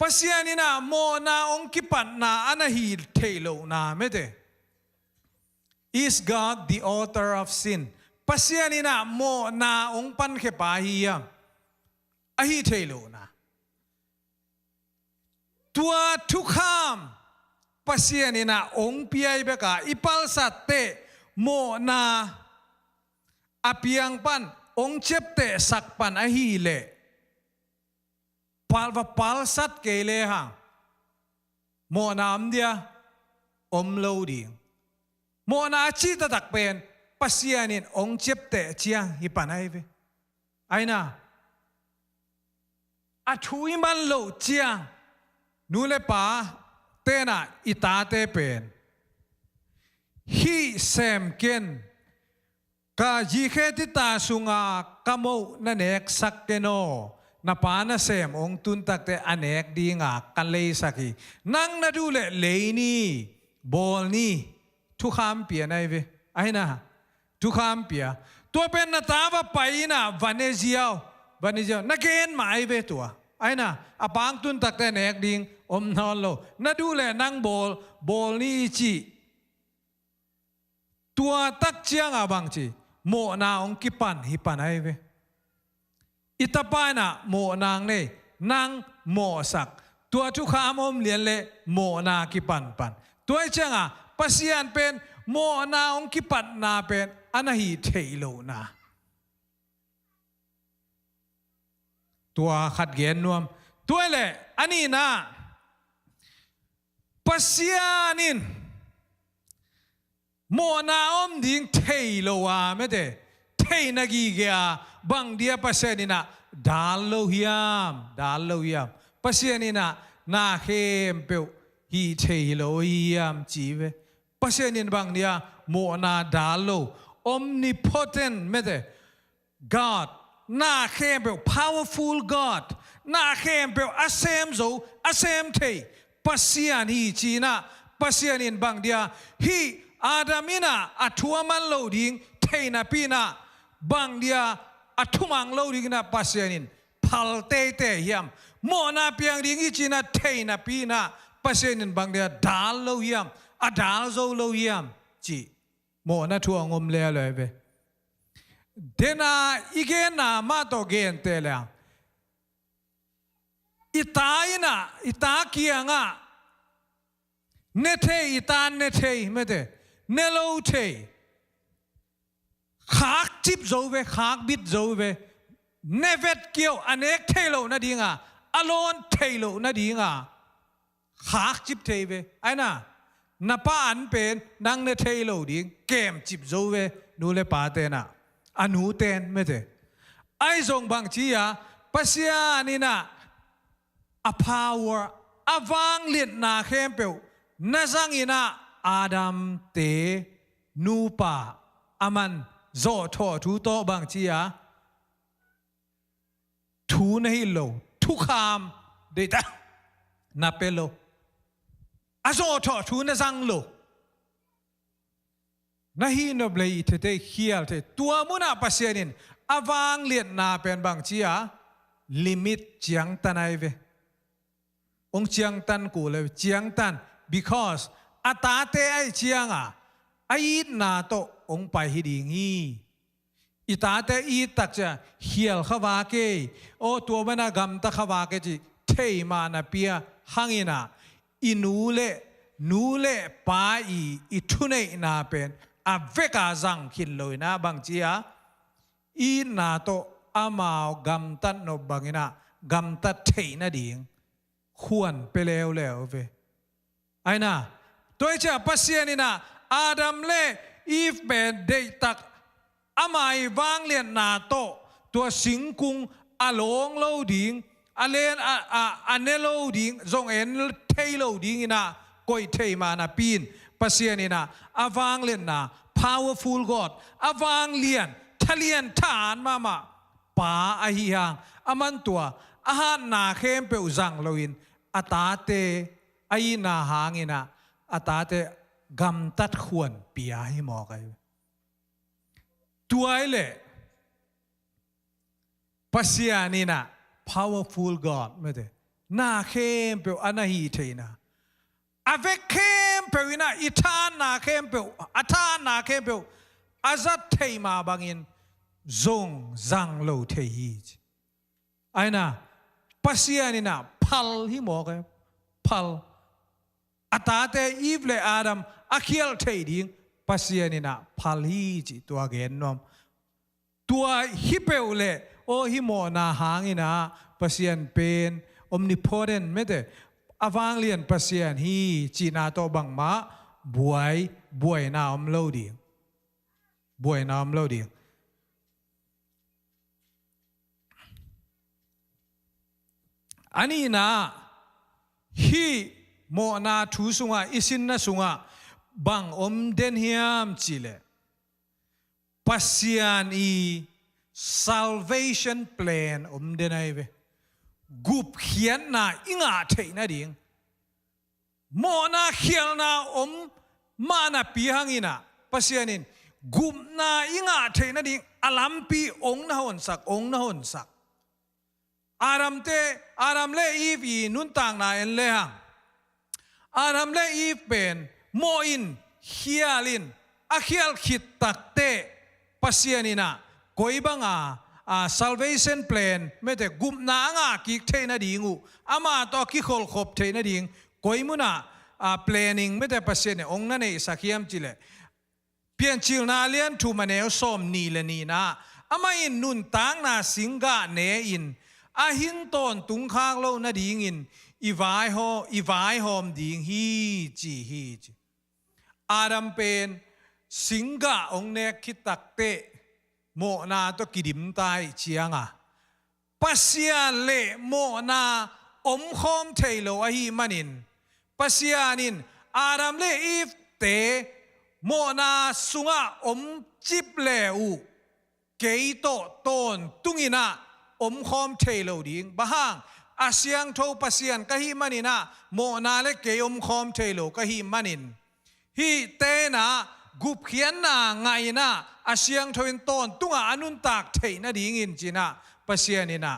ปัสยันินาโมนากิปันนาอนาฮิเทโลนาเมเต is God the author of sin ปัสยานี่นะโมนาองปันเขปาฮียมอหิเทโลนะตัวทุกขามปัสยานี่นะองเปียเบกาอิปัลสัตเตโมนาอเปียงปันองเจ็บเตสักปันอหิเลปัลสัตเกเลหังโมนามเดียอมโลดิงโมนาชีตตักเป็นปัสยานินองเจ็บเตเจียงฮิปันไอเวไอนะอาทุยมันโลเจียงนูเลปาเตนะอิตาเตเป็นฮีเซมเกนกาจีเคติตาสุงากามโนันเอกสักเกโนนาปานาเซมองตุนตักเตอเนกดีงากันเลยสักีนังนาดูเลนี่บอลนี่ทุกคำเปียนไอเวไอนะทุกคำเปียตัวเป็นนาตาวไปนะวันเนเซียวนักเกณฑ์มาไอเวตัวไอนะอปางตุนตักเตเนกดิงอมนอนโลนาดูเลนังบอลนี่จีตัวตักเจียงอาบังจีโมนาองกิปันฮิปันไอเวอิตาปานะโมนางเน่นางโมสักตัวทุกขามอมเลียนเลโมนากิปันตัวเจ้าปัสยานเป็นโมนาองกิปันนาเป็นอนาหิเทโลนาตัวขัดเกณฑ์นวมตัวเลอันนี้นะปัสยานินโมนาอมดิ่งเทโลวาไม่ได้เทนักีเกียบังเดียปัสยานินะดาลโลฮิยามปัสยานินะนาเข้มเปียวฮีเทโลฮิยามจีเวปัสยานินบังเดียโมนาดาลโล omnipotent ไม่ได้ God นาเข้มเปียว powerful God นาเข้มเปียวอาเซมโซอาเซมเทปัสยานีจีนะปัสยานินบังเดียฮีอาดามินะอัทัวมันโลดิงเทนาปีนะบังเดียอัทุมังโลดิงนะปัสยานินพัลเตเตยามโมนาเปียงดิงอีจีนะเทนาปีนะปัสยานินบังเดียดาลโลยามอดาลโซโลยามจีโมนาทัวงมเลเลยเวเดนาอีเกนามาโตเกนเตเลงอิตายนะอิตาเกียงะเนเทอิตานเนเทไม่ได้เนโลเทขากจิบโจเวขากบิดโจเวเนเวตเกียวอเนกเทโลนาดีงาอโลนเทโลนาดีงาขากจิบเทเวไอ้น่ะนับปานเป็นนังเนเทโลดีเกมจิบโจเวนูเลปาเตนะอนุเตนไม่ได้ไอ้ทรงบางทีอะปัสยานี่นะa power อวังเลียนนาเข้มเปียวนาจังอินะอาดัมเตนูปาอามันโจทอทูโตบางทีอะทูนให้โลทุกคำเดต้านับเป็นโลอาโจทอทูนาจังโลนาฮีนบเลยเทเตเขียลเทตัวมุนาปัสยานินอวังเลียนนาเป็นบางทีอะลิมิตเจียงตันไอเวองเจียงตันกูเลยเจียงตัน because อาตาเตไอเจียงอ่ะไอนาโตองไปฮิดิงีอิตาเตอีตักจะเฮียลขวาเกโอตัวมันกำตะขวาเกจิเทมานาเปียหังินาอินูเลปาอีทุเนนาเป็นอาเวกาจังคิดเลยนะบางทีอ่ะอีนาโตอามาวกำตันนบังนะกำตัดเทนาดิ่งควรไปแล้วเว้ยไอ้น่ะตัวเจ้าปัสยานี่นะอาดัมเล่อีฟเป็นเด็กตักอามายวังเลียนนาโตตัวสิงกุงอาลงโลดิ่งอาเลนอาเนโลดิ่งจงเอ็นเทโลดิ่งนะก้อยเทมานะปีนปัสยานี่นะอาวังเลียนนะ powerful God อาวังเลียนทะเลียนฐานมาป่าอาหิยังอามันตัวอาหารนาเข้มเปียวจังโลอินอาตาเตไอนาหางินะอาตาเตกำตัดขวนเปียให้หมอกันตัวไอเล่ปัสยานี่นะ powerful God ไม่ได้นาเข้มเปียวอนาฮีเทนะอาเวเข้ม มเปวินะอิทานนาเข้มเปวอัทานนาเข้มเปวอาจัดเทมาบางอินจงจังโลเทียไอ้น่ะปัสยานี่นะพัลหิมอกพัลอัตาเตอีฟเลอาดัมอาเคียลเทียดิ้งปัสยานี่นะพัลฮีจิตัวเกนนอมตัวฮิเปวเลโอหิโมนาหางอินะปัสยานเป็นอมนิพอเรนไม่ได้อวังเลียนปัสยานฮีจีนาโตบังมาบวยนาอมโลดิ้งบวยนาอมโลดิ้งอันนี้นะฮีโมนาทูสุงะอิสินนะสุงะบังอมเดนเฮียมจิเลปัสยานี salvation plan อมเดนไอเวกุบเขียนนาอิงอาเทนะดิ่งโมนาเขียนนาอมมานาปีหังอินะปัสยานินกุบนาอิงอาเทนะดิ่งอลัมปีองนะหนสักองนะหนสักอารามเลอีฟอีนุนต่างนาเอ็นเลหังอารามเลอีฟเป็นโมอินเฮียลินอาเคียลขิดตักเตปัสยานินะกอยบังsalvation plan ไม่แต่กุมนางกิกเทนะดิ่งอามาต่อกิขลขบเทนะดิ่งกอยมุนะplanning ไม่แต่ปัสยานิองนั่นเองสักยามจิเลเปลี่ยนชิลนาเลียนทูมาเนลส้มนีเลนีนะอามาอินนุนต่างนาสิงกะเนอินอาหินตอนตุงข้างโลนาดิ่งอินอีวายหอมดิ่งฮีจีอาดัมเป็นสิงกะองเนคิดตักเตโมนาตัวกิดิมตายเชียงปัสยาเลโมนาอมคอมเทโลอหิมันินปัสยานินอาดัมเลอีฟเตโมนาสุงะอมจิบเลอูเกยโตตอนตุงินาอมคอมเทโลดิ่งบ้างอาเซียงโทปัสยานกะฮิมันินะโมนาเลเกยอมคอมเทโลกะฮิมันินฮีเตนะกุบเขียนนาไงนะอาเซียงโทอินตอนตุงอนุนตากเทนะดิ่งอินจีนะปัสยานินะ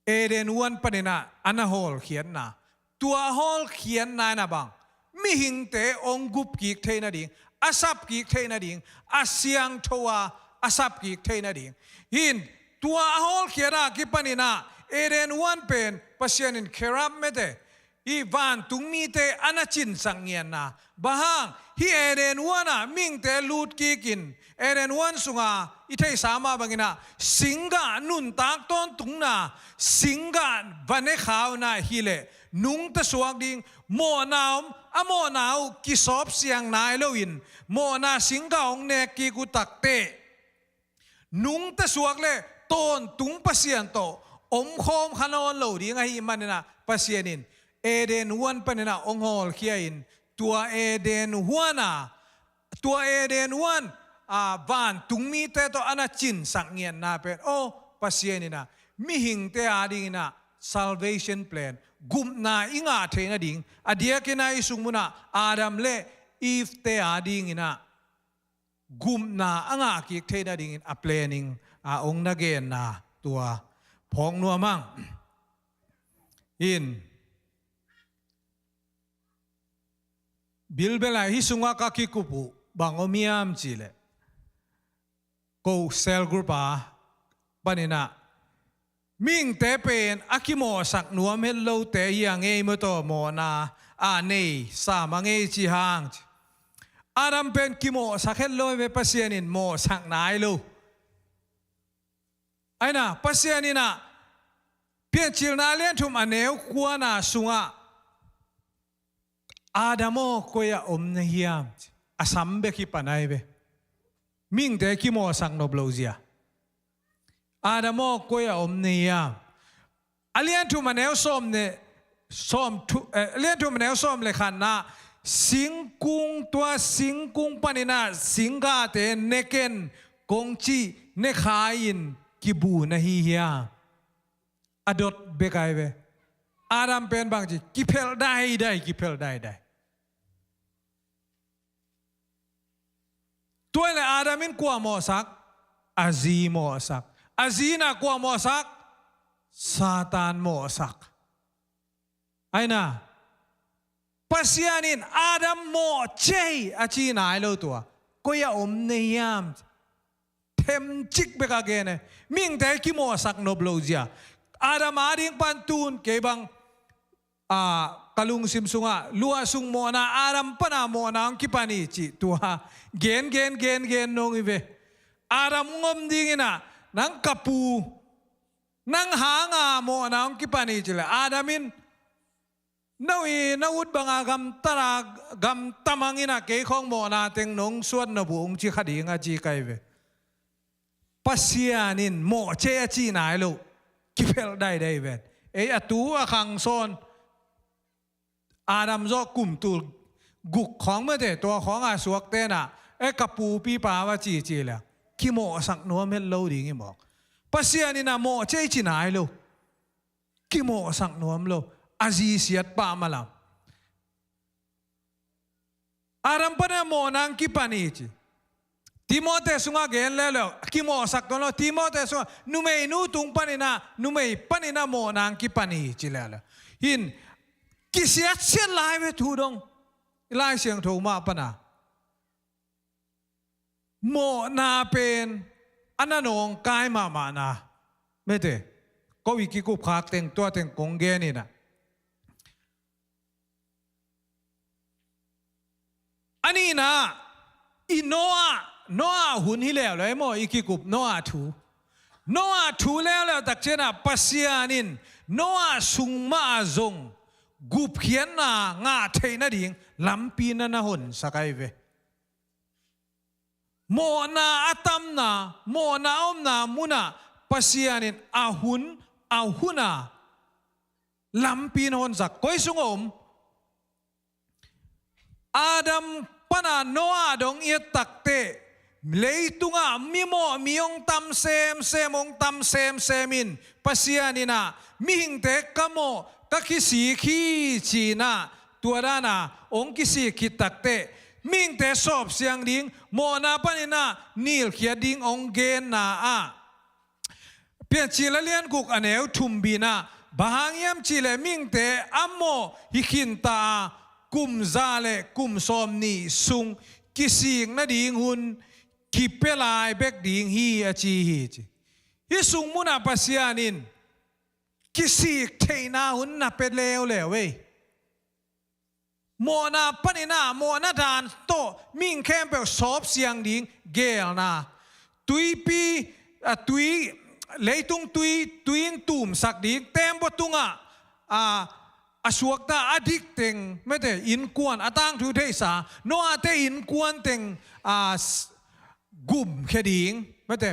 เอเดนวันปนินะอันฮอลเขียนนะตัวฮอลเขียนนานะบังมิหิงเตองกุบกิกเทนะดิ่งอาซับกิกเทนะดิ่งอาเซียงโทวาอาซับกิกเทนะดิ่งหินตัวฮอลเขียนกิปนินะเอเดนวันเป็นปัสยานินเครับไม่ได้อีวันตุงมีเตอนาจินสังเงียนนะบ้างฮีเอเดนวันน่ะมิงเตลูดกีกินเอเดนวันสุงาอิเทสามาบังกินะสิงกานุนตากต้นตุงนะสิงกาวันเนขาวนะฮีเลนุงตะสวกดิงโมนาวโมนาวกิสอบเสียงนายโลวินโมนาสิงกาองเนกีกุตักเตนุงตะสวกเลต้นตุงปัสยานโตอมโคมขนอนโลดิงไอมันนะปัสยานินเอเดนวันปนินะองฮอลเขียนตัวเอเดนวันตัวเอเดนวันวันตุงมีเตโตอนาจินสังเงียนนาเป็นโอปัสยานินะมิหิงเตอาดิงนะ salvation plan กุมนาอิงาเทนะดิงอเดียกินาอิสุงมุนะอาดัมเลอีฟเตอาดิงนะกุมนาอ่างกิกเทนะดิงa planning องนาเกนนาตัวพองนัวมั่งอินบิลเบลาฮิสุงะกะกิกุปุบังอมิยามจิเลโกเซลกรุ๊ปปานินะมิงเตเป็นอากิโมสักนัวเมลโลเตยังเงมโตโมนาเนสามังเงจิฮังอาดัมเป็นกิโมสักเฮลโลเวปัสยานินโมสักนายโลไอ้น่ะปัสยานินะเปลี่ยนจิลนาเลียนทุมอเนวกัวนาสุงะอาดัมโอโกยอมเนียมอาสัมเบกิปนายเวมิงเตกิโมสักโนบโลเซียอาดัมโอโกยอมเนียมอเลียนทุมอเนวส้มเนส้มเลียนทุมอเนวส้มเลขันนะสิงกุงตัวสิงกุงปนินะสิงกาเตเนเกนกงจีเนขายินกิบูนะฮีเฮียอดดเบกายเวอาดัมเป็นบางจีกิเพลได้กิเพลได้ตัวเลยอาดัมินกลัวหมอสักอาซีหมอสักอาซีน่ากลัวหมอสักซาตานหมอสักไอ้น่ะป pasyanin Adam mo chay achi nai lo tua ko ya ne yam thêm chik be ka ge ne ming te ki mo sak no blojia Adam ading pantun ke bang kalung simsunga lua sung mo na Adam pana mo na ang kipani chi tua gen nong ive Adam ngom dingina nang kapu nang hanga mo na ang kipani chila Adamin nawud banga gam tamangina ke khong mo na teng nong suat na buong chi khadinga chi kai ve pasyanin mo che chi nai lo kipel dai ven e atu akhang son Adam zo kum tul guk khong ma te to khong a suak te na e kapu pi pa wa chi la ki mo sak no met lo ding i mo pasyanin na mo che chi nai lo ki mo sak nom lo azi siat pa malam Adam pa na mo nang kipani chi Timote sunga gen lelo kimo sakto no Timote sunga numei nu tung panina mo nang kipani chilala hin kisiat sian lai ve thu dong lai siang tho ma pana mo na pen ananong kai ma na mete ko wiki ku khak teng to teng kong ge ni na ani na Noah hun hi leo le mo ikikup Noah thu leo tak chena pasyanin Noah sung ma zong gup khian na nga theina ding lampi na hon sakai ve mo na atam na mo na om na muna pasyanin ahuna lampi na hon sak koi sungom Adam pana Noah dong ia takte leitunga miyong tam semong tam semin pasyanina mihing te kamo kakisi khi china tuarana ong kisi kitakte ming te sop siang ding mo na panina nil khia ding ong gen na a pian chila lian kuk aneu thumbina bahangyam chile ming te ammo hikinta kum zale kum som ni sung kising na ding hun kipelai bek ding hi achi hi sung muna pasyanin kisik theina hun na peleo lewe mo na panina mo na dan to ming kempe sop siang ding gel na tui pi tui leitung tuin tum sak ding tembo tunga asuak ta adik teng mete in kuan atang thu thei sa no ate in kuan teng gum kheding mete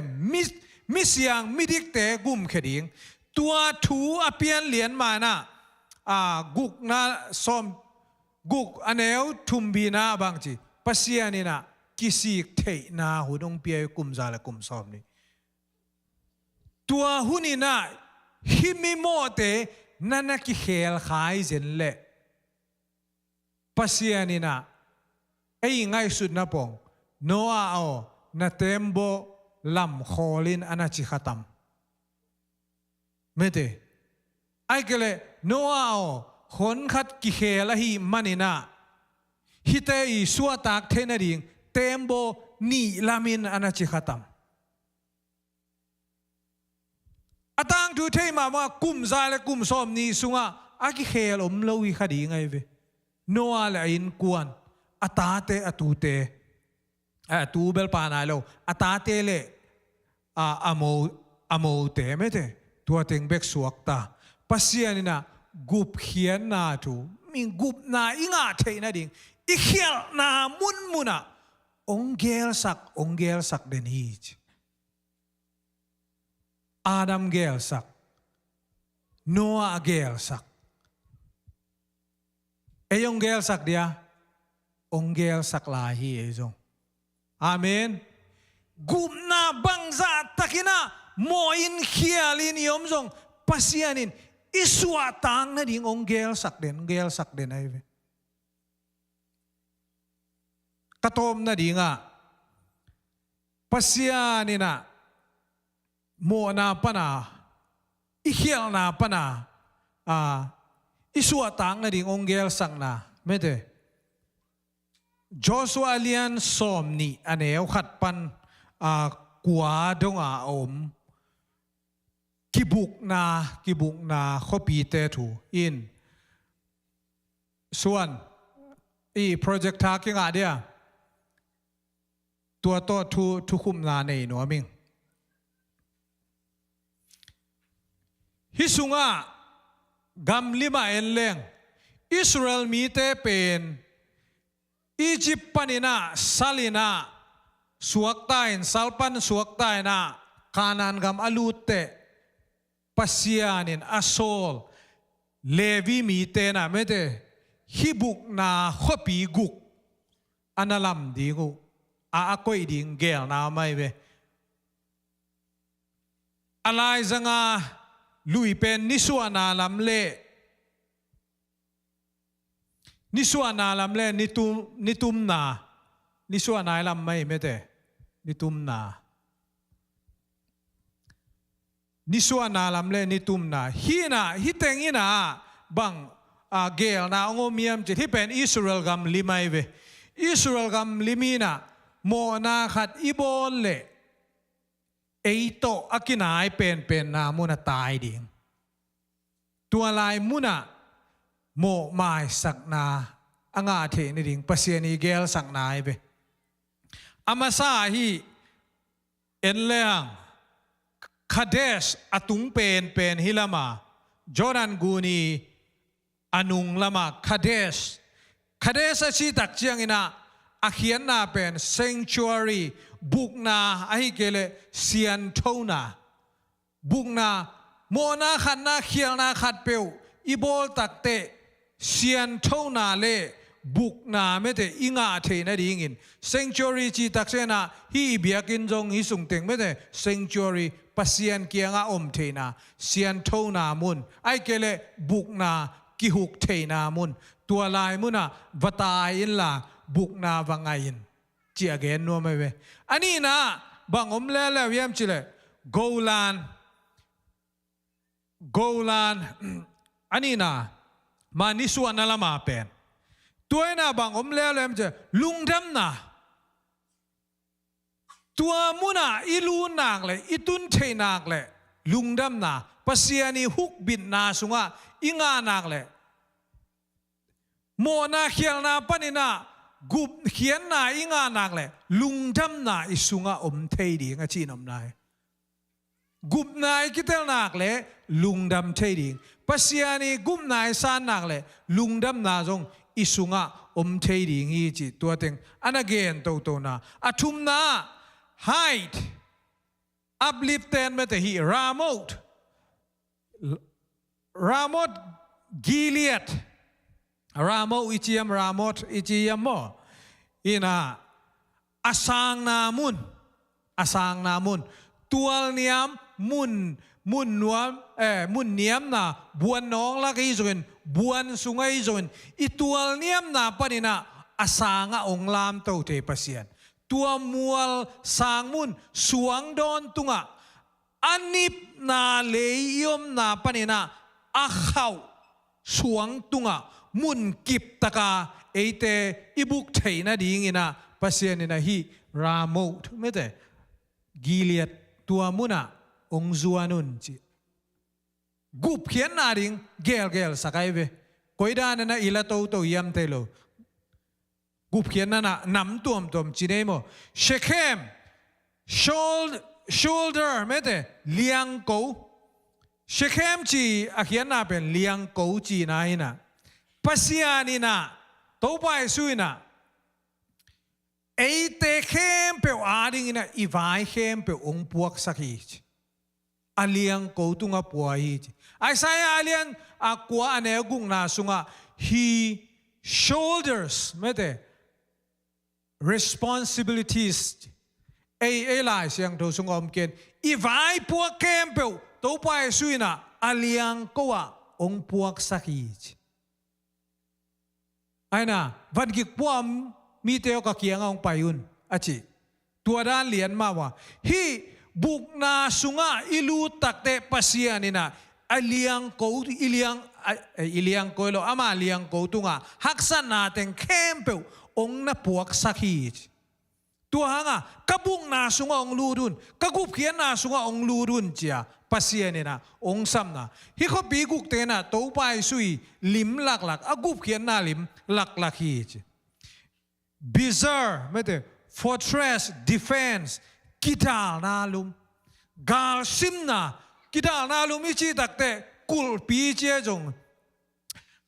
misiang midik te gum kheding tua thu apian lian mana guk na som guk aneu thumbina bangchi pasianina kisik thei na hudong pia kum zala kum som ni tua hunina himimote nana ki khel khai zen le pasianina ei ngai sud na pong Noah o na tembo lam kholin anachi khatam mete ai kele Noah o khon khat ki khela hi manina hite I suatak thena ding tembo ni lamin anachi khatam atang thu thei ma kum zale kum som ni sunga aki khel lowi khadi ngai ve Noah la in kuan atate atute tu bel pa na lo atate le amo te mete tua teng bek suak ta pasianina gup khian na tu min gup na inga theina ding I khial na muna ongel sak den hi Adam gel sak Noah gel sak eyong gel sak dia ongel sak lahi ezong amen gumna bangza takina moin khialin yomzong pasianin iswa tang na ding ongel sak den ai ve katom na dinga pasianina mo na pana ikhial na pana isua tang na ding ongel sang na ไม่ได้โจชัวเลียนสอมนี่อันเอวขัดปันกัวดงอาอมกิบุกนาข้อปีเตถูอินส่วนอีโปรเจกต์ทักยังไงเดียตัวโตทุคุมนาในหนูมิงฮิสุงะกำลิมาเอ็นเลงอิสราเอลมีเตเป็นอียิปต์ปนินาซาลินาสวกตายสัลปันสวกตายนาคานันกำอลูเตปัสยานินอาโซลเลวีมีเตนะไม่เตฮิบุกนาข้อปีกุกอันลัมดีกุอาก้อยดิ่งเกลนาไม่เวอะไรจังอาลุยเป็นนิสวานาลัมเล่นิสวานาลัมเล่นิตุมนานิสวานาลัมไม่เตนิตุมนานิสวานาลัมเล่นิตุมนาฮิเตงินาบังเกลนาองมีมจิที่เป็นอิสราเอลกัมลิไม่เวอิสราเอลกัมลิมีนาโมนาขัดอิบอลเล่เอโตอากินายเป็นนามุนาตายดิ่งตัวลายมุนาโมไม้สักนาอ่างาเทนี่ดิ่งปัสยานีเกลสักนายเวอามาซาฮีเอ็นเลงคาเดสอตุงเป็นฮิลามาจอรันกูนีอนุงลามาคาเดสอาชีตักเจียงอินาอาเขียนนาเป็น sanctuary บุกนาอาฮิเกเลเซียนโทนาบุกนาโมนาขันนาเขียนนาขัดเปียวอีโบลตักเตเซียนโทนาเลบุกนาไม่แต่อิงาเทนะดิ่งอิน sanctuary จีตักเซนาฮีเบียกินจงฮิสุงเต็งไม่แต่ sanctuary ปัสยานเกียงอาอมเทนาเซียนโทนามุนไอเกเลบุกนากิหุกเทนามุนตัวลายมุนาวตาอินลาบุกนาวังไงอินเจียเกนนัวไม่เวอันนี้นะบางอมเล่เวียมจิเลโกลานอันนี้นะมานิสวนนั่นละมาเป็นตัวน่ะบางอมเล่เวียมจิลุงดำนะตัวมุนาอิลูนางเลยอิตุนเทนางเลยลุงดำนะปัสยานีฮุกบินนาสุงะอิงานางเลยโมนาเขียนนาปนินากุบเขียนนาอิงานางเลยลุงดำนาอิสุงะอมเทดีงะจีนอมนายกุบนายกิเตลนากเลยลุงดำเทดีปัสยานีกุบนายสานนางเลยลุงดำนาจงอิสุงะอมเทดีงี้จีตัวเต็งอันนั้นเกนโตนาอัทุมนา height uplifted ไม่แต่ฮีRamot Gilead Ramot Ichiam mo ina asang namun tual niam mun nuam mun niam na buan nong la kai zoin buan sungai zoin itual niam na panina asanga onglam to te pasien tua mual sangmun suang don tunga anip na leiyom na panina akhaw suang tunga mun kip taka eite ibuk theina dingina pasianina hi Ramot mete Gilead tua muna ongzuanun chi gup khian na ding gel sakai ve koida na ila to yam telo gup khian na nam tom chinemo Shechem shoulder mete liang ko Shechem chi akhian na pen liang ko chi na ina pasiani na to pai suina eite khem pe ading ina ivai khem pe ong puak sakhi aliang ko tunga puai Isaiah alian akwa ane gung na sunga he shoulders mete responsibilities lai siang to sungom ken ivai puak khem pe to pai suina aliang ko ong puak sakhi aina vadgik puamมีเตวกะเกียงองไปยุนอาจิตัวด้านเหรียญมาว่าฮีบุกนาสุงะอิลูตักเตปัสยานินะอเลียงโกอิเลียง อิเลียงโกยโลอามาเลียงโกตุงะฮักษณะเต็งเข้มเปียวองนับปวกสักฮีตัวหางะกบุงนาสุงองลูดุนกกุบเขียนนาสุงองลูดุนเจียปัสเซียนี่นะองซัมนะฮิเขาปีกุกเตนะตัวไปสุยลิมหลักหลักอกุบเขียนนาลิมหลักหลักฮีบิซาร์ไม่ได้ fortress defense กิดาลนาลุมกาลซิมนากิดาลนาลุมอิจิตักเตกุลปีเจจง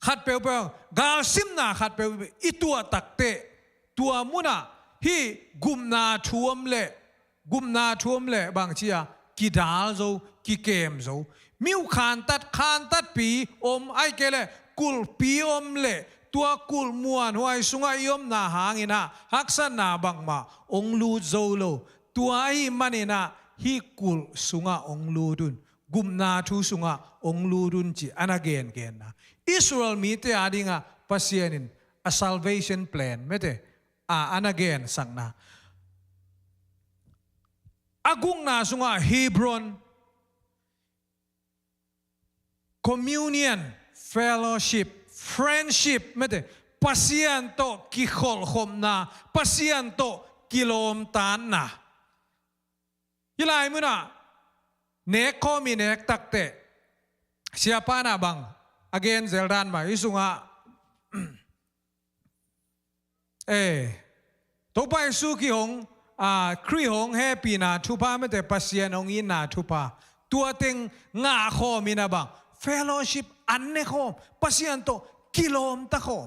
ขัดเปลวเปลวกาลซิมนาขัดเปลวอีตัวตักเตตัวมุนาฮีกุมนาท่วมเละบางเชียกิดาลโจกิเกมโจมิวขานตัดปีอมไอเกเลกุลปีอมเละตัวกุลมวนหวยสุงายอมนาหางินะฮักษณะบังมาองลูโจโลตัวไอมันนะฮีกุลสุงาองลูดุนกุมนาทูสุงาองลูดุนจีอันเกนนะอิสราเอลมีเตอดิงะปัสเซียนิน a salvation plan ไม่เตอันเกนสังนาอากุงนาสุงาเฮบรอน communion fellowship friendship ไม่ได้ปัสยันโตกิขอลขมนาปัสยันโตกิโลมตานนายี่ไรมั้ยนะเนกข้อมีเนกตักเตะเสียป้านาบัง again เซลดานมาอิสุงะตัวไปสู้กี่หงครีหงแฮปีนาทุพาไม่ได้ปัสยันองอินนาทุพาตัวเต็งงาข้อมีนาบัง fellowship อันเนคอมปัสยันโตกิโลมตะคอม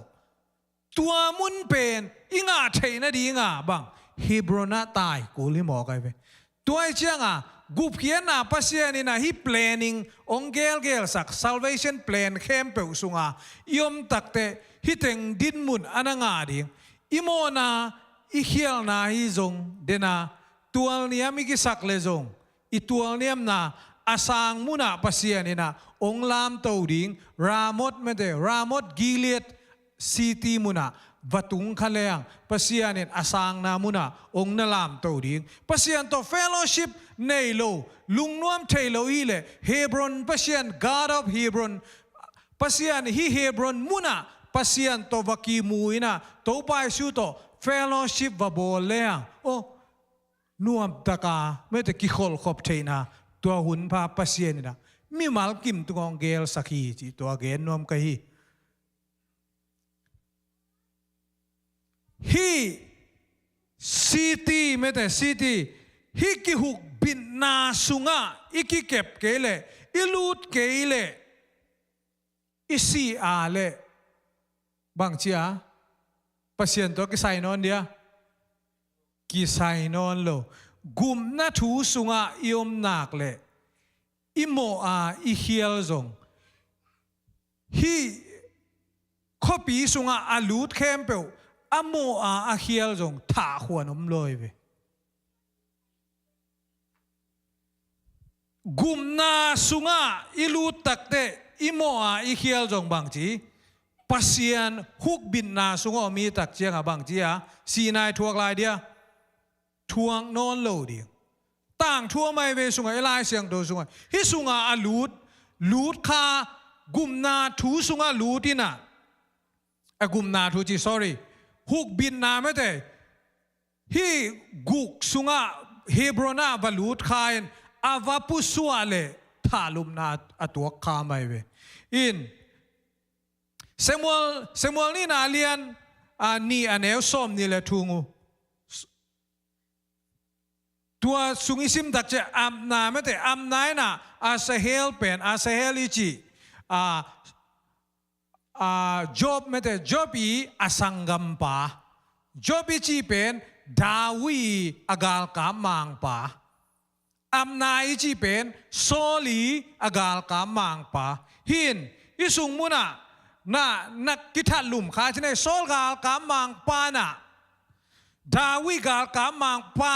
ตัวมุนเป็นอิงาเทนะดีงาบังฮิบรอนาตายกูลิมอกันไปตัวไอ้เจ้ากุบเขียนนาปัสยานี่นะฮิ planning องเกลสัก salvation plan เข้มเปวสุงายอมตักเตฮิเต็งดินมุนอันงาดิงอิโมนาอิเขียลนาฮิจงเดนาตัวนี้มิกิสักเลจงอิตัวนี้นะอาสังมุนาปัสยานี่นะองลามตัวดิงรามดไม่ได้รามดกิเลตซิตี้มุนาวัตุงขะเลงปัสยานินอาสังนามุนาองนลามตัวดิงปัสยานตัว fellowship ในโลลุงนวมเทโลอีเลเฮบรอนปัสยาน God of Hebron ปัสยานฮีเฮบรอนมุนาปัสยานตัววักีมูอินะตัวไปชูตัว fellowship วะโบเลงโอ้นวมตะกาไม่ได้กิขอลขบเทนะตัวหุ่นพาปัสยานินะมีมาลกิมตัวองเกลสักฮีจีตัวเกนนวมกันฮีซิตี้ไม่แต่ซิตี้ฮิกิหุกบินนาสุงะอิกิเก็บเกเลอิลูดเกเลอิซีอาเลบางเชียปัสยันตัวกิไซนอนเดียกิไซนอนโลกุมนาทูสุงะยอมนักเลอิโมอาอิเฮียลซงฮีข้อปีสุงะอาลูดเข้มเปวอโมอาเฮียลจงถ่าขวานอมลอยไปกุมนาสุงะอิลูตักเตอิโมอาเฮียลจงบางจีปัสยันฮุกบินนาสุงะมีตักเจียงบางจีสีนายทวกลายเดียทวงนอนโลเดียต่างทั่วไม่เวสุงะไอลายเสียงโดสุงะฮิสุงะอาลูดคากุมนาทูสุงะลูดินะกุมนาทูจี sorryฮุกบินนาไม่ได้ฮีกุกสุงะเฮบรอนาบาลูดคายนอาวาปุสวาเลทาลุมนาอตัวคาไม่เวอินเซมูลนี่นาเลียนนี่อันเอลซอมนี่แหละทุงูตัวสุงิซิมตักเจอัมนาไม่ได้อัมนายนะอาเซเฮลเป็นอาเซเฮลิจิjob ไม่ได้ job อีอาสังกัมปา job อีจีเป็นดาวีอากาลกามังปาอัมนาอีจีเป็นโซลีอากาลกามังปาหินอิสุงมุนะนักกิทัลลุมข้าที่ในโซลกาลกามังปานะดาวีกาลกามังปา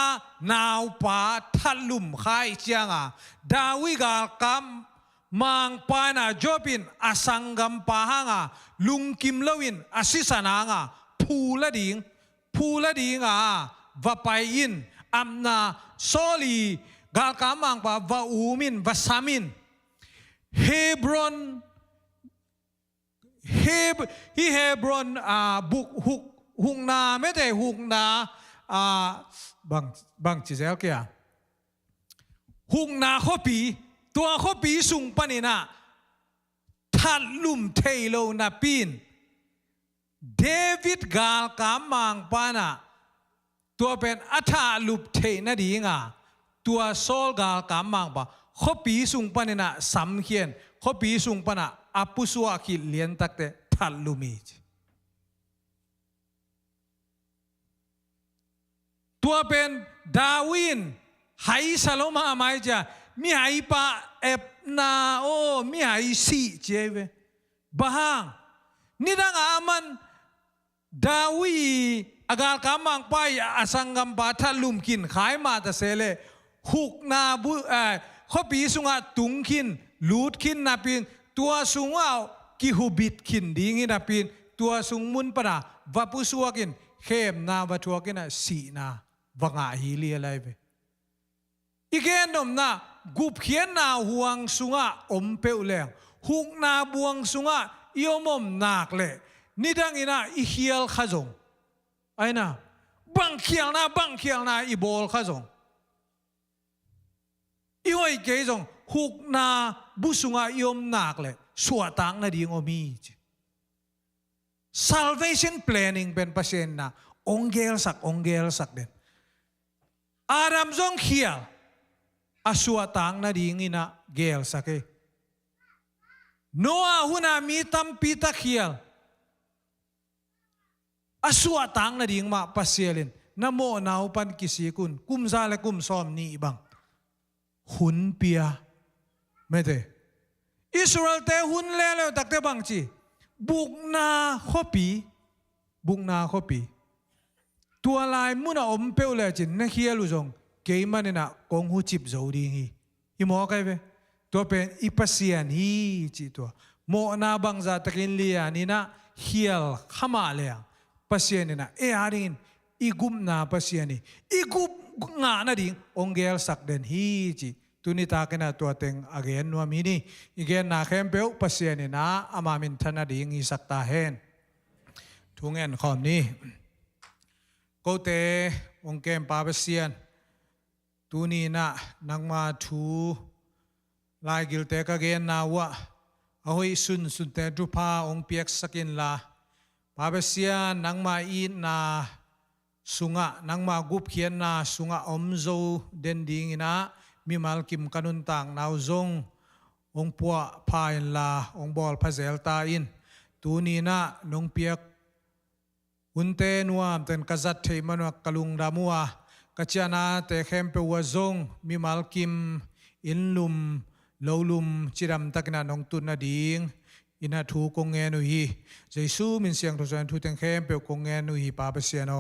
นาวปาทัลลุมข้าอีเจียงดาวีกาลกามังปานะจบินอาสังกัมปาหังลุงกิมลวินอาศิสนางพูละดิงวะไปอินอัมนาโซลีกาลกามังปาวะอูมินวะสามินเฮบรอน เฮบรอนบุกหุกนาไม่ได้หุกนาบางจีเซลเกียหุกนาข้อปีตัวข้อปีสูงปนินะทัดลุ่มเทโลนาปีนเดวิดกาลกามังปานะตัวเป็นอัฐาลุบเทนดีงาตัวโซลกาลกามังปาข้อปีสูงปนินะสำเขียนข้อปีสูงปนะอปุสวาคิเลียนตักเตทัดลุมิตัวเป็นดาวินไฮซาโลมาไม่จ้ะมีไฮปะเอฟนาโอมีไฮซีเจเวบ้างนี่ดังอามันดาวีอากาศกำมังไปอสังกัมปะทัดลุมกินขายมาแต่เสเลหุกนาบุข้อปีสุงะตุงกินลูดกินนาปินตัวสุงะกิหุบิดกินดีงี้นาปินตัวสุงมุนปะนะวัปุสวกินเข้มนาวัตถุกินสีนาวังอาฮิลีอะไรไปอีกแค่นมนะกุบเขียนนาห่วงสุงะอมเปวแรงหุกนาบวงสุงะยอมอมนักเลยนี่ดังอินะอีเขียลข้าจงไอ้นะบังเขียลนาอีบอลข้าจงอีหอยเกยจงหุกนาบุสุงะยอมนักเลยสวดตังนาดีงอมี salvation planning เป็นเปอร์เซ็นต์นะองเกลสักเด่นอารามจงเขียลอาสวดตังนาดีงินะเกลสักโนอาหุนามีตัมปีตะเขียลอาสวดตังนาดีงมาปัสเซียลินนะโมนาอุปันกิสีกุนกุมซาเลกุมซอมนี่บังหุนเปียไม่ได้อิสราเอลเตหุนเล่ตักเตบังจีบุกนาข้อปีตัวลายมุนาอมเปลเลยจินนักเขียลุจงเกี่ยมันเนี่ยนะกงหูจิบโจดีงี้อีหมอใครเว้ตัวเป็นอีปัสเซียนฮีจีตัวโมนาบังซาตะกินเลียนี่นะเขียลขมาเลยปัสเซียนนี่นะอารินอีกุมนาปัสเซียนี่อีกุมงานาดิ่งองเกลสักเดนฮีจีตุนิตากันนะตัวเต็งอเกนนัวมินีอีเกนนาเข้มเปลปัสเซียนี่นะอามามินธนาดิ่งอีสักตาเฮนทุงเงินคอมนี้ก็เตองเกมปาเปเซียนตูนีนะนังมาทูลายกิลเตกเกนนาวะเอาให้สุนเตจุพาองเปียกสกินลาปาเปเซียนนังมาอีนาสุงะนังมากุบเขียนนาสุงะอมโซเดนดิงนะมีมัลกิมกันุนต่างนาวจงองปัวพายินลาองบอลพาเซลตาอินตูนีนะนงเปียกอุนเตนัวเต็นกษัตริย์เทมันวกลุงดามัวกัจจานาเตเข้มเปวจงมีมัลกิมอินลุมโลลุมจิรัมตักนานงตุนนาดิงอินาทูกงเงนุฮีเจซูมินเสียงทุจริตทุเตงเข้มเปวกงเงนุฮีปาเปเซียโน